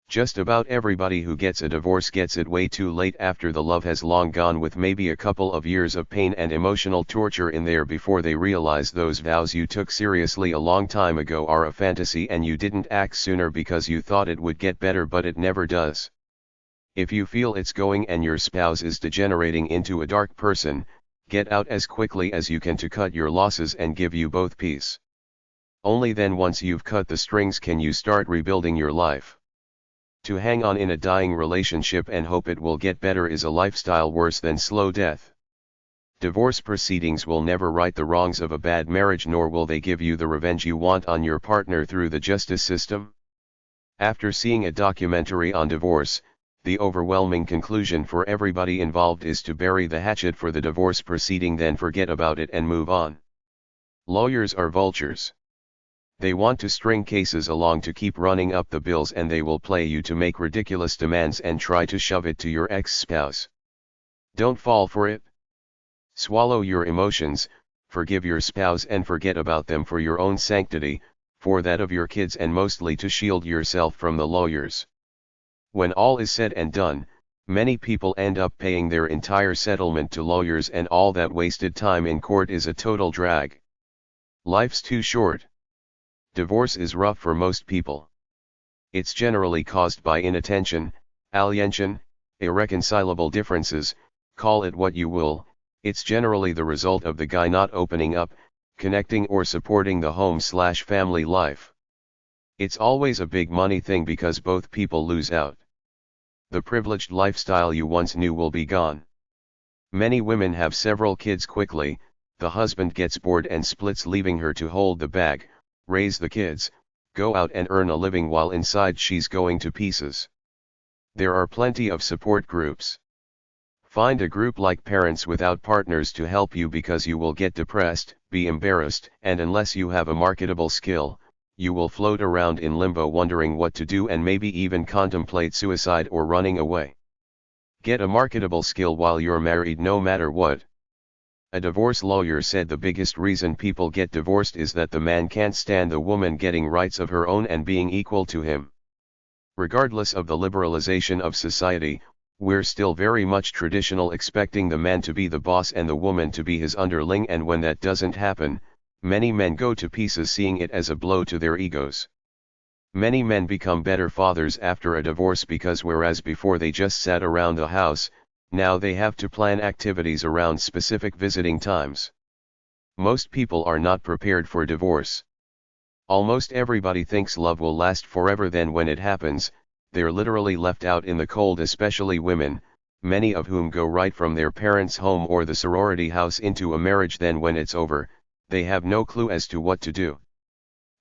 Just about everybody who gets a divorce gets it way too late, after the love has long gone, with maybe a couple of years of pain and emotional torture in there before they realize those vows you took seriously a long time ago are a fantasy and you didn't act sooner because you thought it would get better, but it never does. If you feel it's going and your spouse is degenerating into a dark person, get out as quickly as you can to cut your losses and give you both peace. Only then, once you've cut the strings, can you start rebuilding your life. To hang on in a dying relationship and hope it will get better is a lifestyle worse than slow death. Divorce proceedings will never right the wrongs of a bad marriage, nor will they give you the revenge you want on your partner through the justice system. After seeing a documentary on divorce, the overwhelming conclusion for everybody involved is to bury the hatchet for the divorce proceeding, then forget about it and move on. Lawyers are vultures. They want to string cases along to keep running up the bills, and they will play you to make ridiculous demands and try to shove it to your ex-spouse. Don't fall for it. Swallow your emotions, forgive your spouse and forget about them for your own sanctity, for that of your kids and mostly to shield yourself from the lawyers. When all is said and done, many people end up paying their entire settlement to lawyers, and all that wasted time in court is a total drag. Life's too short. Divorce is rough for most people. It's generally caused by inattention, alienation, irreconcilable differences, call it what you will. It's generally the result of the guy not opening up, connecting or supporting the home/family life. It's always a big money thing because both people lose out. The privileged lifestyle you once knew will be gone. Many women have several kids quickly, the husband gets bored and splits, leaving her to hold the bag, raise the kids, go out and earn a living while inside she's going to pieces. There are plenty of support groups. Find a group like Parents Without Partners to help you, because you will get depressed, be embarrassed, and unless you have a marketable skill, you will float around in limbo wondering what to do and maybe even contemplate suicide or running away. Get a marketable skill while you're married, no matter what. A divorce lawyer said the biggest reason people get divorced is that the man can't stand the woman getting rights of her own and being equal to him. Regardless of the liberalization of society, we're still very much traditional, expecting the man to be the boss and the woman to be his underling, and when that doesn't happen, many men go to pieces, seeing it as a blow to their egos. Many men become better fathers after a divorce because whereas before they just sat around the house, now they have to plan activities around specific visiting times. Most people are not prepared for divorce. Almost everybody thinks love will last forever, then when it happens, they're literally left out in the cold, especially women, many of whom go right from their parents' home or the sorority house into a marriage. Then when it's over, they have no clue as to what to do.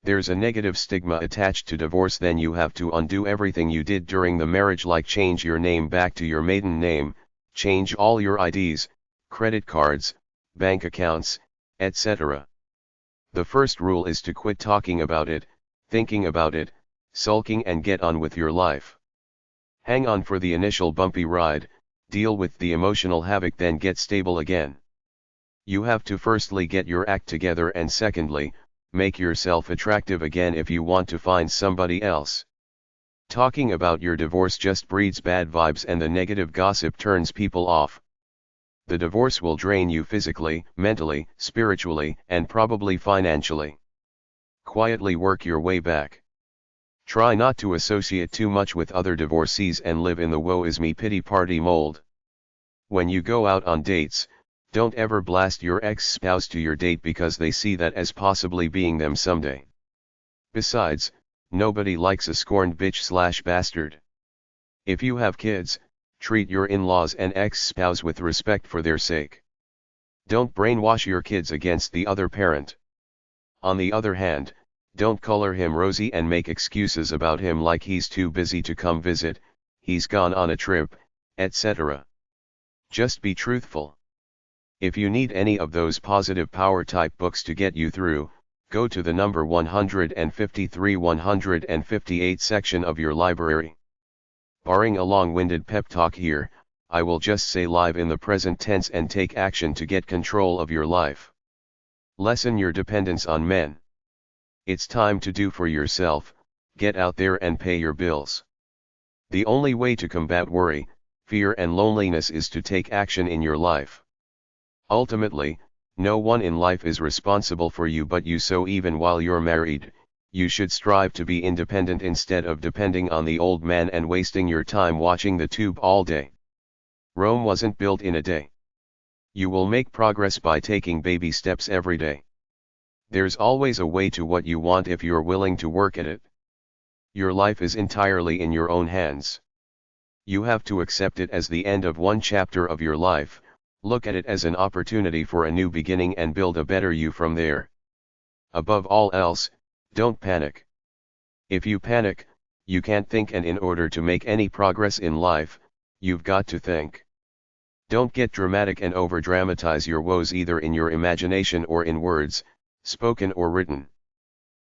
There's a negative stigma attached to divorce. Then you have to undo everything you did during the marriage, like change your name back to your maiden name, change all your IDs, credit cards, bank accounts, etc. The first rule is to quit talking about it, thinking about it, sulking, and get on with your life. Hang on for the initial bumpy ride, deal with the emotional havoc, then get stable again. You have to firstly get your act together, and secondly, make yourself attractive again if you want to find somebody else. Talking about your divorce just breeds bad vibes, and the negative gossip turns people off. The divorce will drain you physically, mentally, spiritually, and probably financially. Quietly work your way back. Try not to associate too much with other divorcees and live in the woe is me pity party mold. When you go out on dates, don't ever blast your ex-spouse to your date because they see that as possibly being them someday. Besides, nobody likes a scorned bitch/bastard. If you have kids, treat your in-laws and ex-spouse with respect for their sake. Don't brainwash your kids against the other parent. On the other hand, don't color him rosy and make excuses about him like he's too busy to come visit, he's gone on a trip, etc. Just be truthful. If you need any of those positive power type books to get you through, go to the number 153-158 section of your library. Barring a long-winded pep talk here, I will just say live in the present tense and take action to get control of your life. Lessen your dependence on men. It's time to do for yourself, get out there and pay your bills. The only way to combat worry, fear and loneliness is to take action in your life. Ultimately, no one in life is responsible for you but you, so even while you're married, you should strive to be independent instead of depending on the old man and wasting your time watching the tube all day. Rome wasn't built in a day. You will make progress by taking baby steps every day. There's always a way to what you want if you're willing to work at it. Your life is entirely in your own hands. You have to accept it as the end of one chapter of your life, look at it as an opportunity for a new beginning and build a better you from there. Above all else, don't panic. If you panic, you can't think, and in order to make any progress in life, you've got to think. Don't get dramatic and over-dramatize your woes either in your imagination or in words, spoken or written.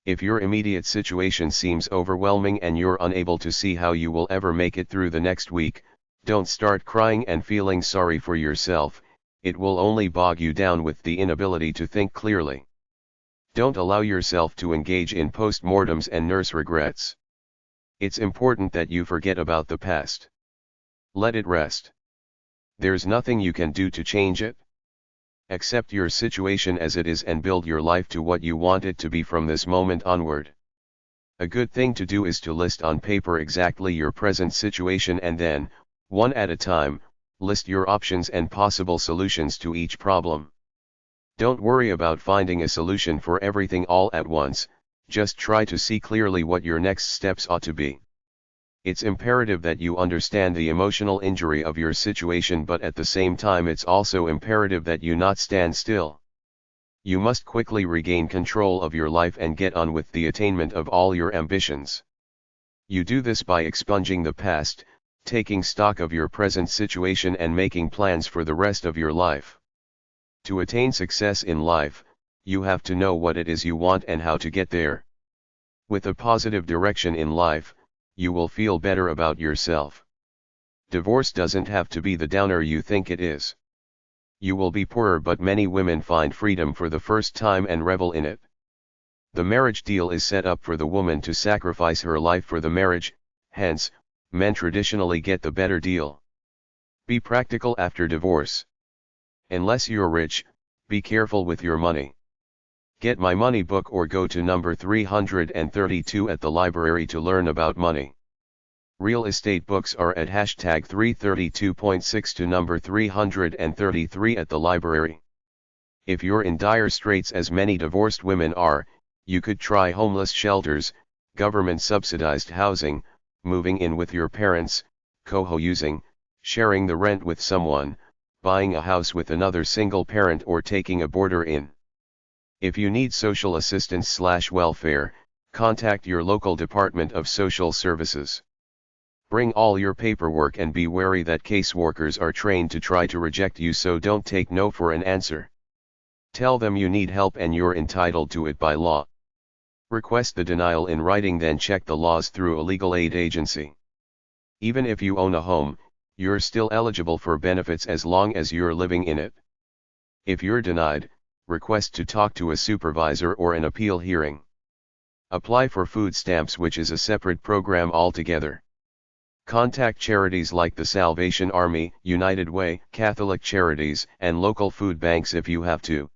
If your immediate situation seems overwhelming and you're unable to see how you will ever make it through the next week, don't start crying and feeling sorry for yourself, it will only bog you down with the inability to think clearly. Don't allow yourself to engage in post-mortems and nurse regrets. It's important that you forget about the past. Let it rest. There's nothing you can do to change it. Accept your situation as it is and build your life to what you want it to be from this moment onward. A good thing to do is to list on paper exactly your present situation and then, one at a time, list your options and possible solutions to each problem. Don't worry about finding a solution for everything all at once, just try to see clearly what your next steps ought to be. It's imperative that you understand the emotional injury of your situation, but at the same time it's also imperative that you not stand still. You must quickly regain control of your life and get on with the attainment of all your ambitions. You do this by expunging the past, taking stock of your present situation and making plans for the rest of your life. To attain success in life, you have to know what it is you want and how to get there. With a positive direction in life, you will feel better about yourself. Divorce doesn't have to be the downer you think it is. You will be poorer, but many women find freedom for the first time and revel in it. The marriage deal is set up for the woman to sacrifice her life for the marriage, hence, men traditionally get the better deal. Be practical after divorce. Unless you're rich, be careful with your money. Get my money book or go to number 332 at the library to learn about money. Real estate books are at hashtag 332.6 to number 333 at the library. If you're in dire straits, as many divorced women are, you could try homeless shelters, government subsidized housing, moving in with your parents, co-housing, sharing the rent with someone, buying a house with another single parent, or taking a boarder in. If you need social assistance/welfare, contact your local Department of Social Services. Bring all your paperwork and be wary that caseworkers are trained to try to reject you, so don't take no for an answer. Tell them you need help and you're entitled to it by law. Request the denial in writing, then check the laws through a legal aid agency. Even if you own a home, you're still eligible for benefits as long as you're living in it. If you're denied, request to talk to a supervisor or an appeal hearing. Apply for food stamps, which is a separate program altogether. Contact charities like the Salvation Army, United Way, Catholic Charities, and local food banks if you have to.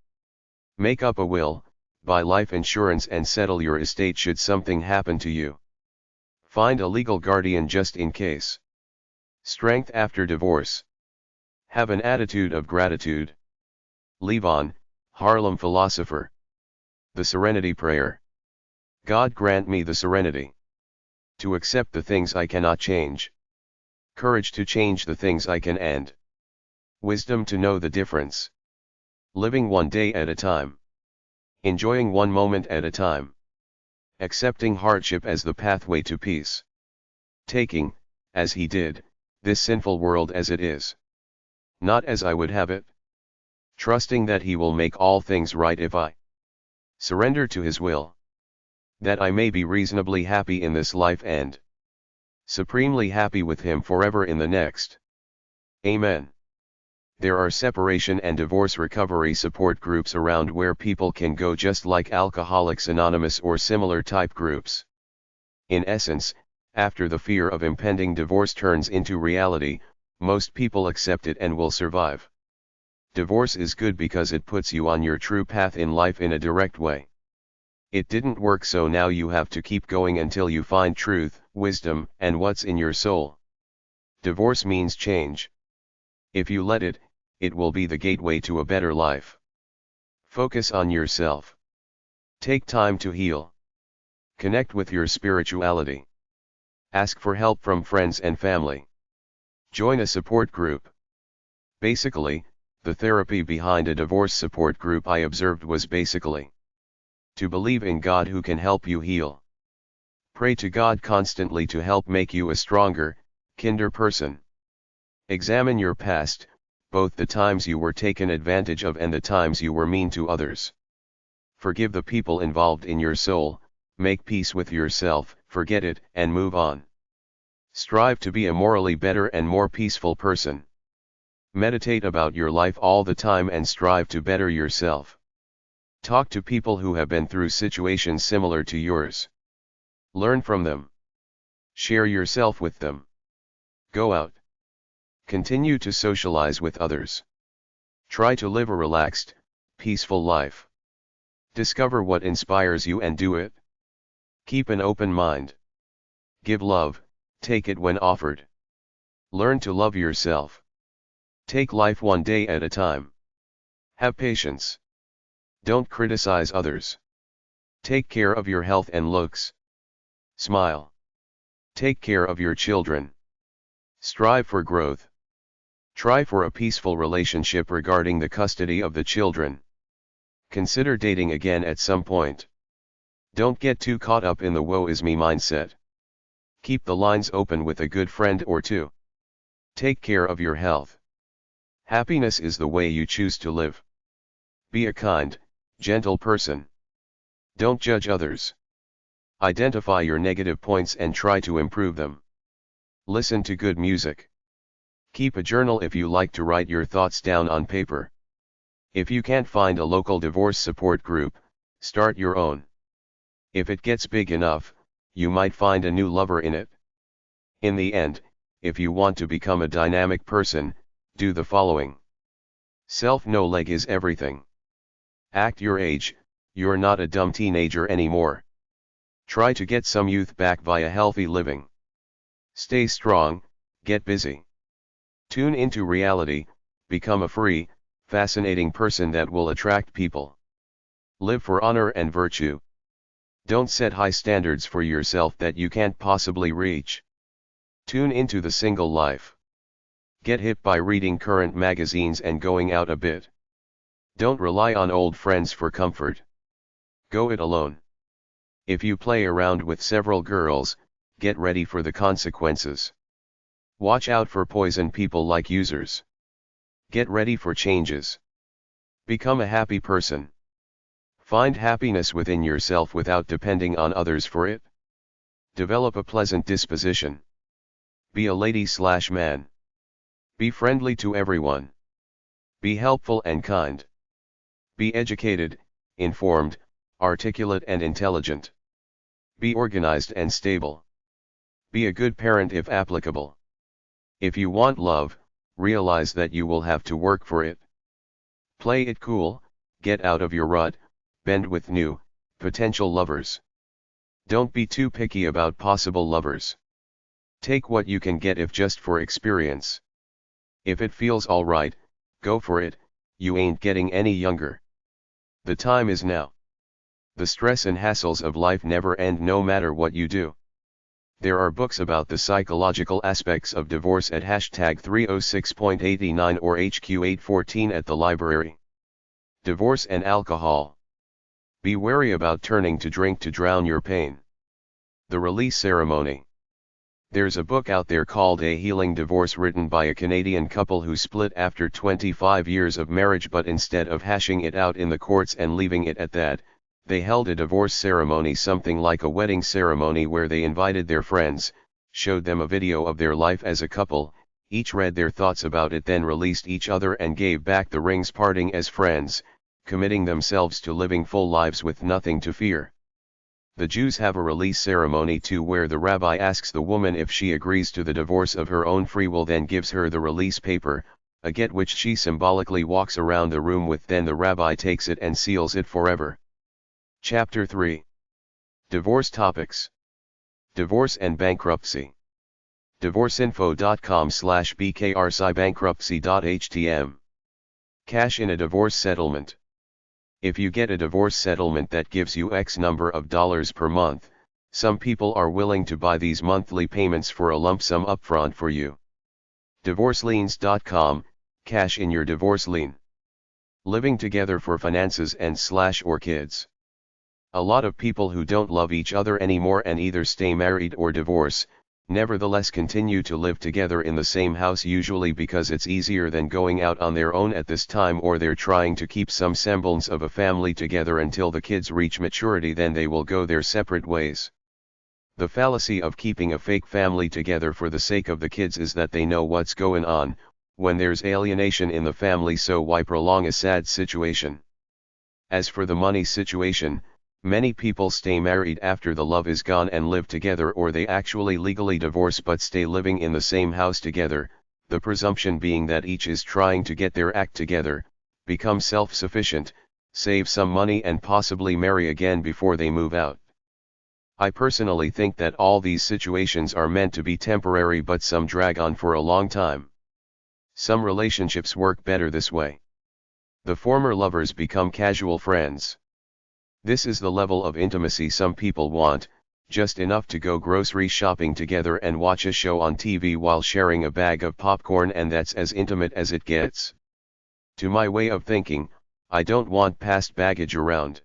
Make up a will, buy life insurance and settle your estate should something happen to you. Find a legal guardian just in case. Strength after divorce. Have an attitude of gratitude. Levon, Harlem philosopher. The Serenity Prayer. God grant me the serenity to accept the things I cannot change, courage to change the things I can, and wisdom to know the difference. Living one day at a time. Enjoying one moment at a time. Accepting hardship as the pathway to peace. Taking, as he did, this sinful world as it is, not as I would have it. Trusting that he will make all things right if I surrender to his will, that I may be reasonably happy in this life and supremely happy with him forever in the next. Amen. There are separation and divorce recovery support groups around where people can go, just like Alcoholics Anonymous or similar type groups. In essence, after the fear of impending divorce turns into reality, most people accept it and will survive. Divorce is good because it puts you on your true path in life in a direct way. It didn't work, so now you have to keep going until you find truth, wisdom, and what's in your soul. Divorce means change. If you let it, it will be the gateway to a better life. Focus on yourself. Take time to heal. Connect with your spirituality. Ask for help from friends and family. Join a support group. Basically, the therapy behind a divorce support group I observed was basically to believe in God who can help you heal. Pray to God constantly to help make you a stronger, kinder person. Examine your past, both the times you were taken advantage of and the times you were mean to others. Forgive the people involved in your soul, make peace with yourself, forget it, and move on. Strive to be a morally better and more peaceful person. Meditate about your life all the time and strive to better yourself. Talk to people who have been through situations similar to yours. Learn from them. Share yourself with them. Go out. Continue to socialize with others. Try to live a relaxed, peaceful life. Discover what inspires you and do it. Keep an open mind. Give love, take it when offered. Learn to love yourself. Take life one day at a time. Have patience. Don't criticize others. Take care of your health and looks. Smile. Take care of your children. Strive for growth. Try for a peaceful relationship regarding the custody of the children. Consider dating again at some point. Don't get too caught up in the woe is me mindset. Keep the lines open with a good friend or two. Take care of your health. Happiness is the way you choose to live. Be a kind, gentle person. Don't judge others. Identify your negative points and try to improve them. Listen to good music. Keep a journal if you like to write your thoughts down on paper. If you can't find a local divorce support group, start your own. If it gets big enough, you might find a new lover in it. In the end, if you want to become a dynamic person, do the following. Self-knowledge is everything. Act your age, you're not a dumb teenager anymore. Try to get some youth back via healthy living. Stay strong, get busy. Tune into reality, become a free, fascinating person that will attract people. Live for honor and virtue. Don't set high standards for yourself that you can't possibly reach. Tune into the single life. Get hip by reading current magazines and going out a bit. Don't rely on old friends for comfort. Go it alone. If you play around with several girls, get ready for the consequences. Watch out for poison people like users. Get ready for changes. Become a happy person. Find happiness within yourself without depending on others for it. Develop a pleasant disposition. Be a lady/man. Be friendly to everyone. Be helpful and kind. Be educated, informed, articulate and intelligent. Be organized and stable. Be a good parent if applicable. If you want love, realize that you will have to work for it. Play it cool, get out of your rut, bend with new, potential lovers. Don't be too picky about possible lovers. Take what you can get if just for experience. If it feels alright, go for it, you ain't getting any younger. The time is now. The stress and hassles of life never end no matter what you do. There are books about the psychological aspects of divorce at #306.89 or HQ814 at the library. Divorce and alcohol. Be wary about turning to drink to drown your pain. The release ceremony. There's a book out there called A Healing Divorce written by a Canadian couple who split after 25 years of marriage, but instead of hashing it out in the courts and leaving it at that, they held a divorce ceremony, something like a wedding ceremony, where they invited their friends, showed them a video of their life as a couple, each read their thoughts about it, then released each other and gave back the rings, parting as friends, committing themselves to living full lives with nothing to fear. The Jews have a release ceremony too, where the rabbi asks the woman if she agrees to the divorce of her own free will, then gives her the release paper, a get which she symbolically walks around the room with, then the rabbi takes it and seals it forever. Chapter 3. Divorce Topics. Divorce and Bankruptcy. Divorceinfo.com/bkrcibankruptcy.htm. Cash in a divorce settlement. If you get a divorce settlement that gives you X number of dollars per month, some people are willing to buy these monthly payments for a lump sum upfront for you. DivorceLiens.com, cash in your divorce lien. Living together for finances and/or kids. A lot of people who don't love each other anymore and either stay married or divorce, nevertheless continue to live together in the same house, usually because it's easier than going out on their own at this time, or they're trying to keep some semblance of a family together until the kids reach maturity, then they will go their separate ways. The fallacy of keeping a fake family together for the sake of the kids is that they know what's going on when there's alienation in the family, so why prolong a sad situation? As for the money situation, many people stay married after the love is gone and live together, or they actually legally divorce but stay living in the same house together, the presumption being that each is trying to get their act together, become self-sufficient, save some money and possibly marry again before they move out. I personally think that all these situations are meant to be temporary, but some drag on for a long time. Some relationships work better this way. The former lovers become casual friends. This is the level of intimacy some people want, just enough to go grocery shopping together and watch a show on TV while sharing a bag of popcorn, and that's as intimate as it gets. To my way of thinking, I don't want past baggage around.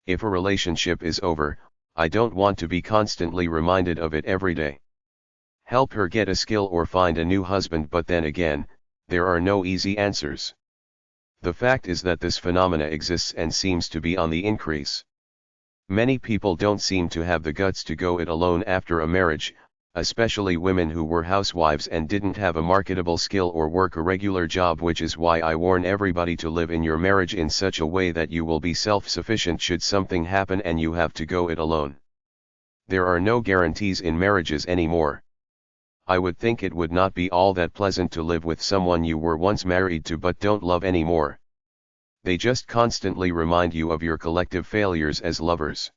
If a relationship is over, I don't want to be constantly reminded of it every day. Help her get a skill or find a new husband, but then again, there are no easy answers. The fact is that this phenomena exists and seems to be on the increase. Many people don't seem to have the guts to go it alone after a marriage, especially women who were housewives and didn't have a marketable skill or work a regular job, which is why I warn everybody to live in your marriage in such a way that you will be self-sufficient should something happen and you have to go it alone. There are no guarantees in marriages anymore. I would think it would not be all that pleasant to live with someone you were once married to but don't love anymore. They just constantly remind you of your collective failures as lovers.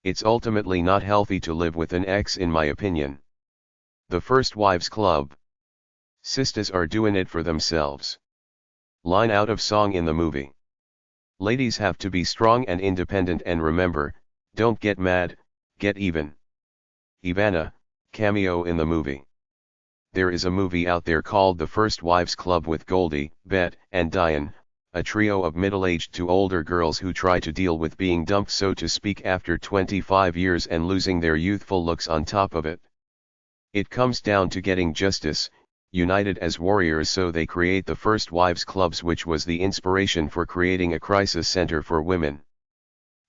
It's ultimately not healthy to live with an ex, in my opinion. The First Wives Club. Sisters are doing it for themselves. Line out of song in the movie. Ladies have to be strong and independent, and remember, don't get mad, get even. Ivana, cameo in the movie. There is a movie out there called The First Wives Club with Goldie, Bette, and Diane, a trio of middle-aged to older girls who try to deal with being dumped, so to speak, after 25 years and losing their youthful looks on top of it. It comes down to getting justice, united as warriors, so they create the First Wives Clubs, which was the inspiration for creating a crisis center for women.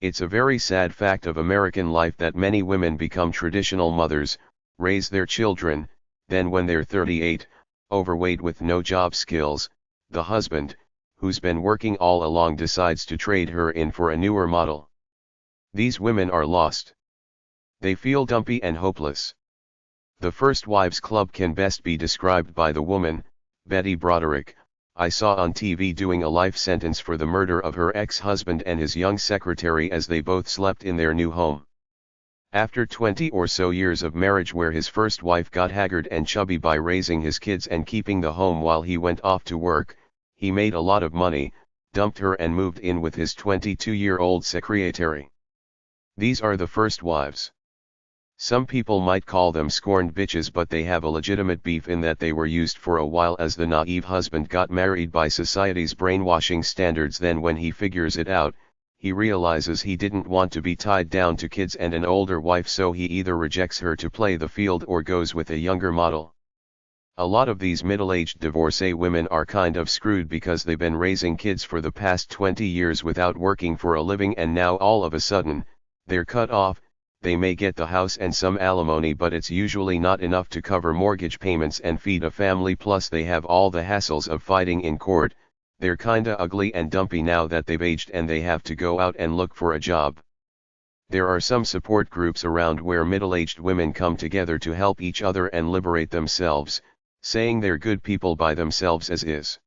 It's a very sad fact of American life that many women become traditional mothers, raise their children, then when they're 38, overweight with no job skills, the husband, who's been working all along, decides to trade her in for a newer model. These women are lost. They feel dumpy and hopeless. The First Wives Club can best be described by the woman, Betty Broderick, I saw on TV doing a life sentence for the murder of her ex-husband and his young secretary as they both slept in their new home. After 20 or so years of marriage, where his first wife got haggard and chubby by raising his kids and keeping the home while he went off to work, he made a lot of money, dumped her and moved in with his 22-year-old secretary. These are the first wives. Some people might call them scorned bitches, but they have a legitimate beef in that they were used for a while as the naive husband got married by society's brainwashing standards. Then when he figures it out, he realizes he didn't want to be tied down to kids and an older wife, so he either rejects her to play the field or goes with a younger model. A lot of these middle-aged divorcee women are kind of screwed because they've been raising kids for the past 20 years without working for a living, and now all of a sudden, they're cut off. They may get the house and some alimony, but it's usually not enough to cover mortgage payments and feed a family, plus they have all the hassles of fighting in court. They're kinda ugly and dumpy now that they've aged and they have to go out and look for a job. There are some support groups around where middle-aged women come together to help each other and liberate themselves, saying they're good people by themselves as is.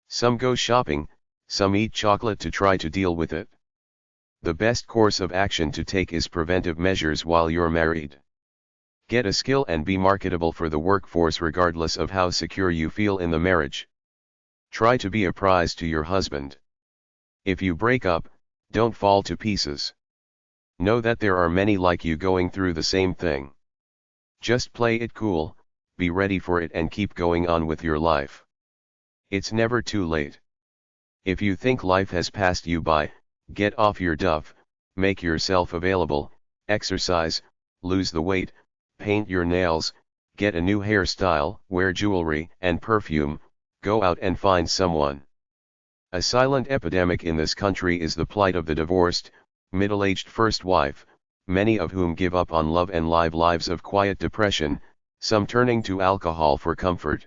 Some go shopping, some eat chocolate to try to deal with it. The best course of action to take is preventive measures while you're married. Get a skill and be marketable for the workforce regardless of how secure you feel in the marriage. Try to be a prize to your husband. If you break up, don't fall to pieces. Know that there are many like you going through the same thing. Just play it cool, be ready for it, and keep going on with your life. It's never too late. If you think life has passed you by, get off your duff, make yourself available, exercise, lose the weight, paint your nails, get a new hairstyle, wear jewelry and perfume, go out and find someone. A silent epidemic in this country is the plight of the divorced, middle-aged first wife, many of whom give up on love and live lives of quiet depression, some turning to alcohol for comfort.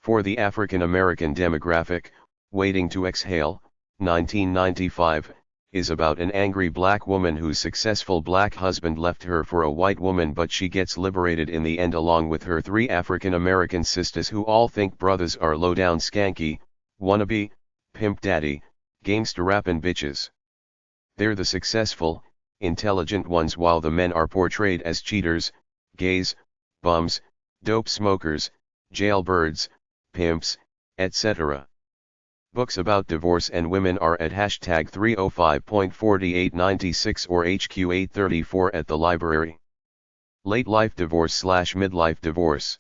For the African American demographic, waiting to exhale, 1995, is about an angry black woman whose successful black husband left her for a white woman, but she gets liberated in the end along with her 3 African American sisters who all think brothers are low-down skanky, wannabe, pimp daddy, gangsta rappin' bitches. They're the successful, intelligent ones while the men are portrayed as cheaters, gays, bums, dope smokers, jailbirds, pimps, etc. Books about divorce and women are at hashtag 305.4896 or HQ834 at the library. Late life divorce / midlife divorce.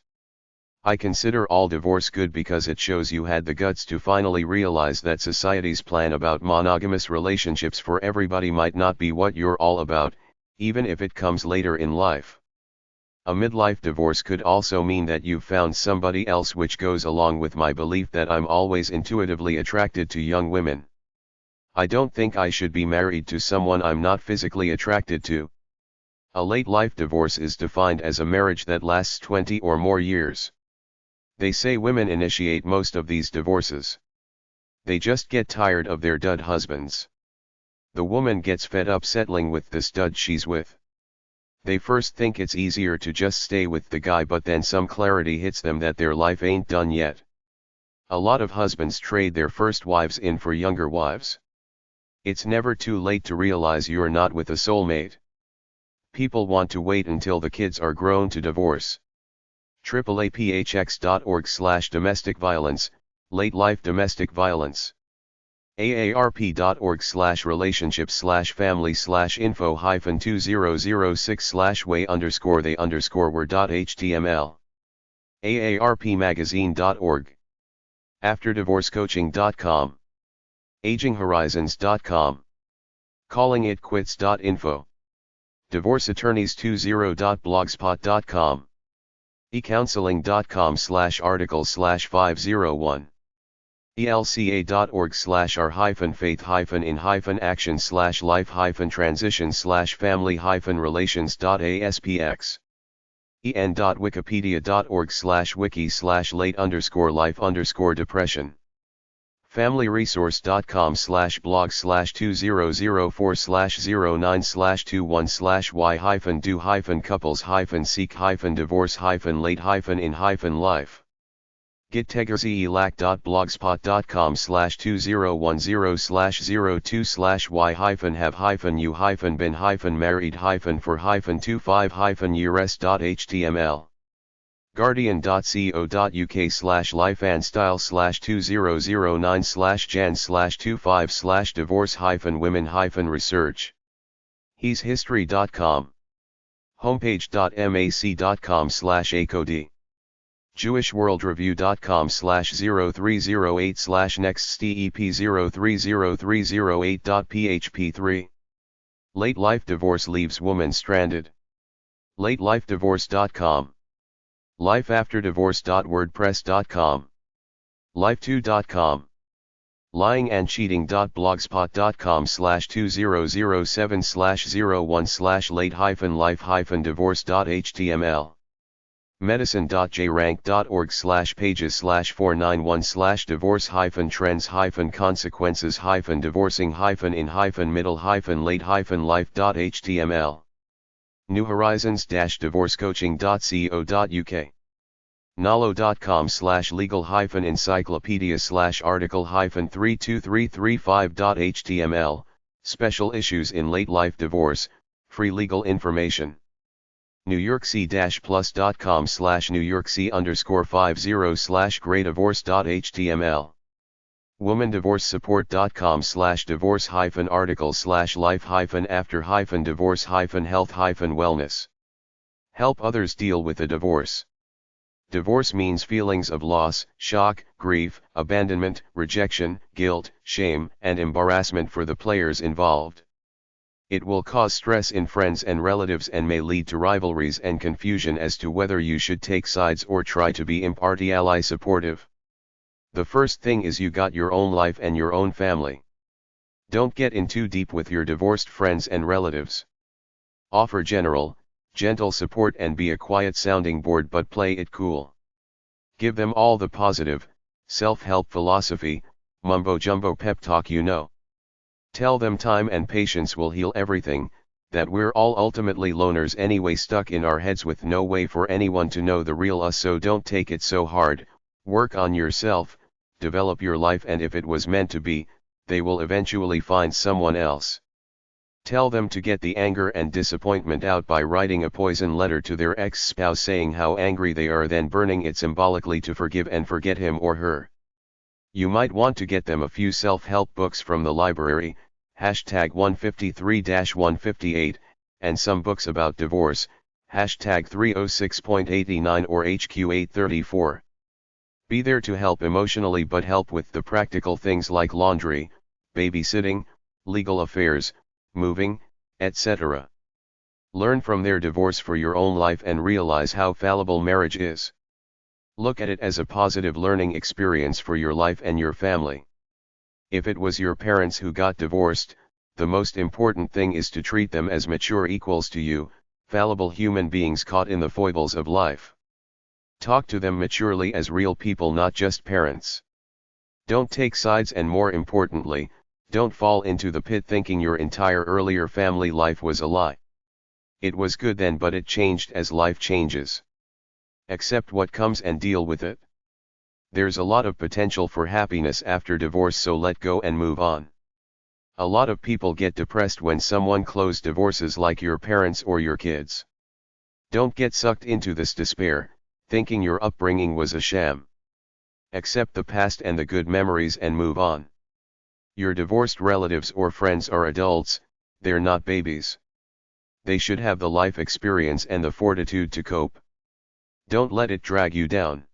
I consider all divorce good because it shows you had the guts to finally realize that society's plan about monogamous relationships for everybody might not be what you're all about, even if it comes later in life. A midlife divorce could also mean that you've found somebody else, which goes along with my belief that I'm always intuitively attracted to young women. I don't think I should be married to someone I'm not physically attracted to. A late life divorce is defined as a marriage that lasts 20 or more years. They say women initiate most of these divorces. They just get tired of their dud husbands. The woman gets fed up settling with the stud she's with. They first think it's easier to just stay with the guy, but then some clarity hits them that their life ain't done yet. A lot of husbands trade their first wives in for younger wives. It's never too late to realize you're not with a soulmate. People want to wait until the kids are grown to divorce. AAPHX.org/domestic violence, late life domestic violence. AARP.org/relationship/family/info-2006/way_they_were.html. AARPmagazine.org. AfterDivorceCoaching.com. AgingHorizons.com. CallingItQuits.info. DivorceAttorneys20.blogspot.com. eCounseling.com/article/501. elca.org/r-faith-in-action/life-transition/family-relations.aspx. en.wikipedia.org/wiki/late_life_depression. familyresource.com/blog/2004/09/2-1/y-do-seek-divorce-late-in-life. Get-Tegerze-Elak.blogspot.com/2010//y-have-have-you-been-married-for-25-years.html. Guardian.co.uk/lifeandstyle/2009/jan/25/divorce-women-research. He'sHistory.com. Homepage.mac.com/acod. JewishWorldReview.com/0308/nextstep030308.php3. Late life divorce leaves woman stranded. LateLifeDivorce.com. LifeAfterDivorce.wordpress.com. Life2.com. Lyingandcheating.blogspot.com/2007/01/late-life-divorce.html. Medicine.jrank.org/pages/491/divorce-trends-in-middle-late-life.html. NewHorizons-divorcecoaching.co.uk. Nalo.com/legal-encyclopedia/article-32335.html, special issues in late life divorce, free legal information. NewYorkC+.com/NewYorkC_50/greydivorce.html. WomanDivorceSupport.com/divorce-article/life-after-divorce-health-health-wellness. Help others deal with a divorce. Divorce means feelings of loss, shock, grief, abandonment, rejection, guilt, shame, and embarrassment for the players involved. It will cause stress in friends and relatives and may lead to rivalries and confusion as to whether you should take sides or try to be impartially supportive. The first thing is you got your own life and your own family. Don't get in too deep with your divorced friends and relatives. Offer gentle support and be a quiet sounding board, but play it cool. Give them all the positive, self-help philosophy, mumbo-jumbo pep talk Tell them time and patience will heal everything, that we're all ultimately loners anyway, stuck in our heads with no way for anyone to know the real us, so don't take it so hard, work on yourself, develop your life, and if it was meant to be, they will eventually find someone else. Tell them to get the anger and disappointment out by writing a poison letter to their ex-spouse saying how angry they are, then burning it symbolically to forgive and forget him or her. You might want to get them a few self-help books from the library, hashtag 153-158, and some books about divorce, hashtag 306.89 or HQ834. Be there to help emotionally, but help with the practical things like laundry, babysitting, legal affairs, moving, etc. Learn from their divorce for your own life and realize how fallible marriage is. Look at it as a positive learning experience for your life and your family. If it was your parents who got divorced, the most important thing is to treat them as mature equals to you, fallible human beings caught in the foibles of life. Talk to them maturely as real people, not just parents. Don't take sides, and more importantly, don't fall into the pit thinking your entire earlier family life was a lie. It was good then, but it changed as life changes. Accept what comes and deal with it. There's a lot of potential for happiness after divorce, so let go and move on. A lot of people get depressed when someone close divorces, like your parents or your kids. Don't get sucked into this despair, thinking your upbringing was a sham. Accept the past and the good memories and move on. Your divorced relatives or friends are adults, they're not babies. They should have the life experience and the fortitude to cope. Don't let it drag you down.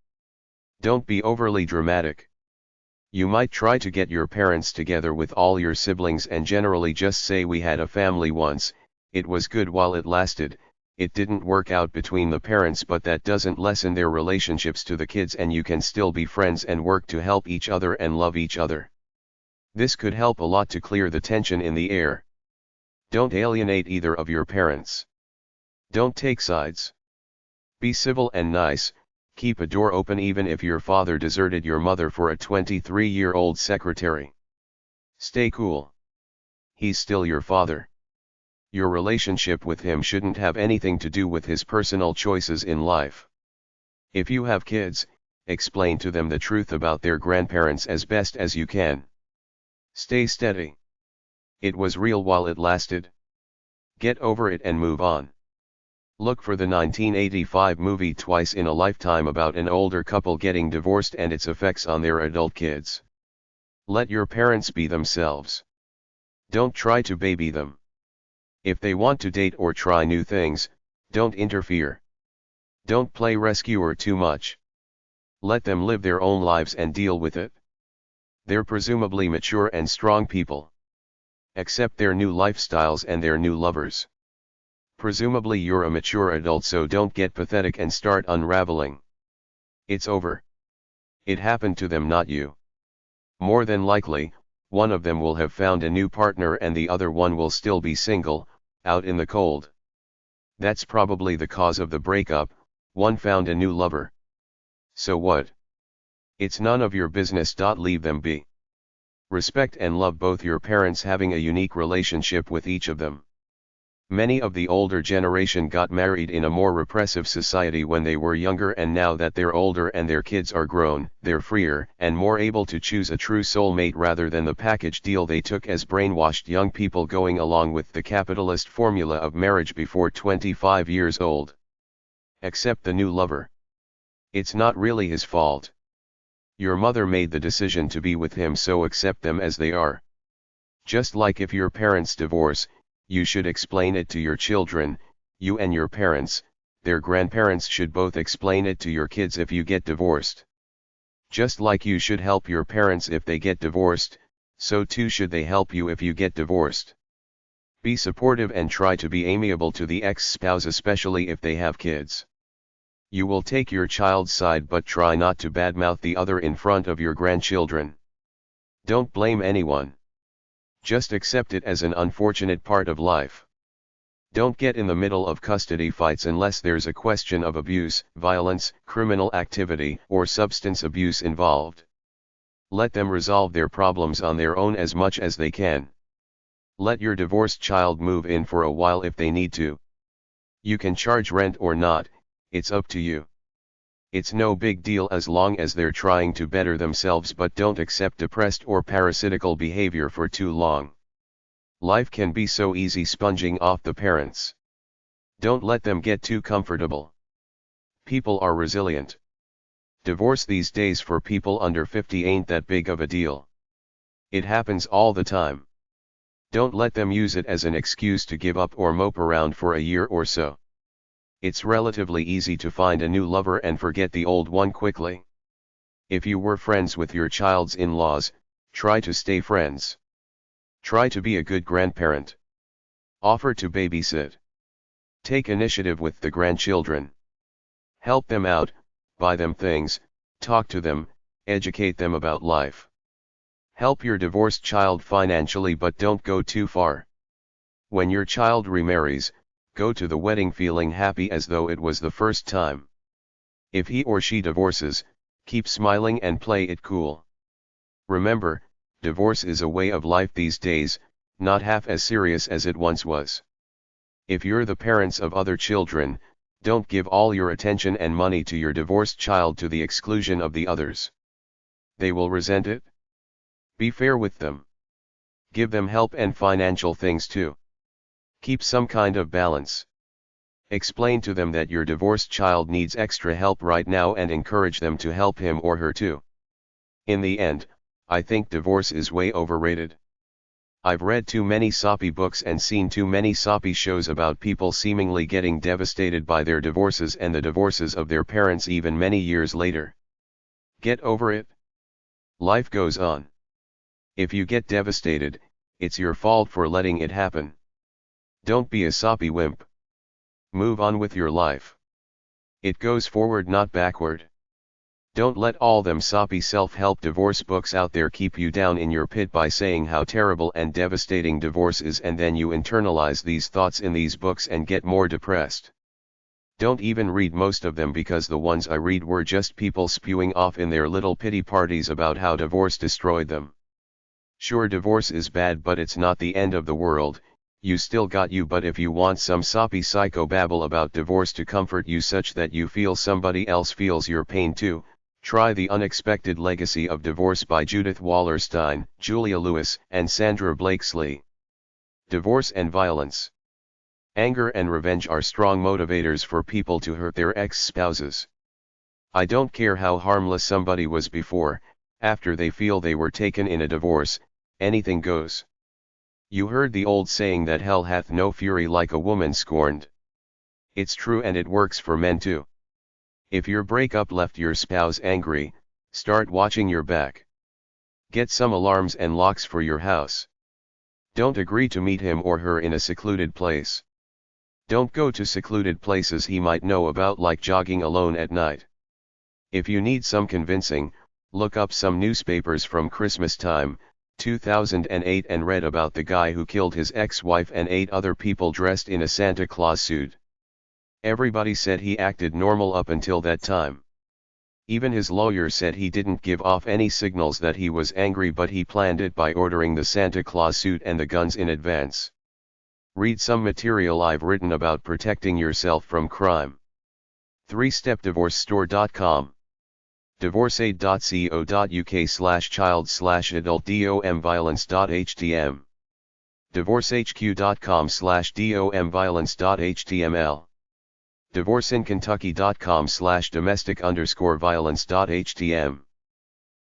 Don't be overly dramatic. You might try to get your parents together with all your siblings and generally just say, we had a family once, it was good while it lasted, it didn't work out between the parents, but that doesn't lessen their relationships to the kids, and you can still be friends and work to help each other and love each other. This could help a lot to clear the tension in the air. Don't alienate either of your parents. Don't take sides. Be civil and nice, keep a door open even if your father deserted your mother for a 23-year-old secretary. Stay cool. He's still your father. Your relationship with him shouldn't have anything to do with his personal choices in life. If you have kids, explain to them the truth about their grandparents as best as you can. Stay steady. It was real while it lasted. Get over it and move on. Look for the 1985 movie Twice in a Lifetime about an older couple getting divorced and its effects on their adult kids. Let your parents be themselves. Don't try to baby them. If they want to date or try new things, don't interfere. Don't play rescuer too much. Let them live their own lives and deal with it. They're presumably mature and strong people. Accept their new lifestyles and their new lovers. Presumably you're a mature adult, so don't get pathetic and start unraveling. It's over. It happened to them, not you. More than likely, one of them will have found a new partner and the other one will still be single, out in the cold. That's probably the cause of the breakup, one found a new lover. So what? It's none of your business. Leave them be. Respect and love both your parents, having a unique relationship with each of them. Many of the older generation got married in a more repressive society when they were younger, and now that they're older and their kids are grown, they're freer and more able to choose a true soulmate rather than the package deal they took as brainwashed young people going along with the capitalist formula of marriage before 25 years old. Accept the new lover. It's not really his fault. Your mother made the decision to be with him, so accept them as they are. Just like if your parents divorce, you should explain it to your children. You and your parents, their grandparents, should both explain it to your kids if you get divorced. Just like you should help your parents if they get divorced, so too should they help you if you get divorced. Be supportive and try to be amiable to the ex-spouse, especially if they have kids. You will take your child's side, but try not to badmouth the other in front of your grandchildren. Don't blame anyone. Just accept it as an unfortunate part of life. Don't get in the middle of custody fights unless there's a question of abuse, violence, criminal activity, or substance abuse involved. Let them resolve their problems on their own as much as they can. Let your divorced child move in for a while if they need to. You can charge rent or not, it's up to you. It's no big deal as long as they're trying to better themselves, but don't accept depressed or parasitical behavior for too long. Life can be so easy sponging off the parents. Don't let them get too comfortable. People are resilient. Divorce these days for people under 50 ain't that big of a deal. It happens all the time. Don't let them use it as an excuse to give up or mope around for a year or so. It's relatively easy to find a new lover and forget the old one quickly. If you were friends with your child's in-laws, try to stay friends. Try to be a good grandparent. Offer to babysit. Take initiative with the grandchildren. Help them out, buy them things, talk to them, educate them about life. Help your divorced child financially, but don't go too far. When your child remarries, go to the wedding feeling happy as though it was the first time. If he or she divorces, keep smiling and play it cool. Remember, divorce is a way of life these days, not half as serious as it once was. If you're the parents of other children, don't give all your attention and money to your divorced child to the exclusion of the others. They will resent it. Be fair with them. Give them help and financial things too. Keep some kind of balance. Explain to them that your divorced child needs extra help right now and encourage them to help him or her too. In the end, I think divorce is way overrated. I've read too many soppy books and seen too many soppy shows about people seemingly getting devastated by their divorces and the divorces of their parents even many years later. Get over it. Life goes on. If you get devastated, it's your fault for letting it happen. Don't be a soppy wimp. Move on with your life. It goes forward, not backward. Don't let all them soppy self-help divorce books out there keep you down in your pit by saying how terrible and devastating divorce is, and then you internalize these thoughts in these books and get more depressed. Don't even read most of them, because the ones I read were just people spewing off in their little pity parties about how divorce destroyed them. Sure, divorce is bad, but it's not the end of the world. You still got you. But if you want some soppy psychobabble about divorce to comfort you such that you feel somebody else feels your pain too, try The Unexpected Legacy of Divorce by Judith Wallerstein, Julia Lewis, and Sandra Blakesley. Divorce and violence. Anger and revenge are strong motivators for people to hurt their ex-spouses. I don't care how harmless somebody was before, after they feel they were taken in a divorce, anything goes. You heard the old saying that hell hath no fury like a woman scorned. It's true, and it works for men too. If your breakup left your spouse angry, start watching your back. Get some alarms and locks for your house. Don't agree to meet him or her in a secluded place. Don't go to secluded places he might know about, like jogging alone at night. If you need some convincing, look up some newspapers from Christmas time, 2008, and read about the guy who killed his ex-wife and 8 other people dressed in a Santa Claus suit. Everybody said he acted normal up until that time. Even his lawyer said he didn't give off any signals that he was angry, but he planned it by ordering the Santa Claus suit and the guns in advance. Read some material I've written about protecting yourself from crime. 3stepdivorcestore.com. divorceaid.co.uk/child/adult-domviolence.htm. divorcehq.com/domviolence.html. divorceinkentucky.com/domestic_violence.htm.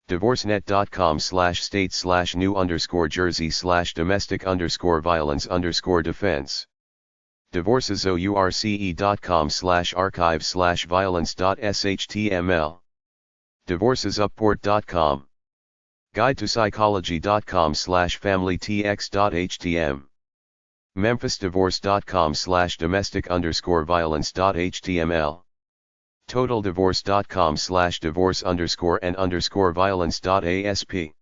divorcenet.com/state/new_jersey/domestic_violence_defense. divorcesource.com/archive/violence.html. divorcesupport.com. guidetopsychology.com/familytx.htm. memphisdivorce.com/domestic_violence.html. totaldivorce.com/divorce_and_violence.asp.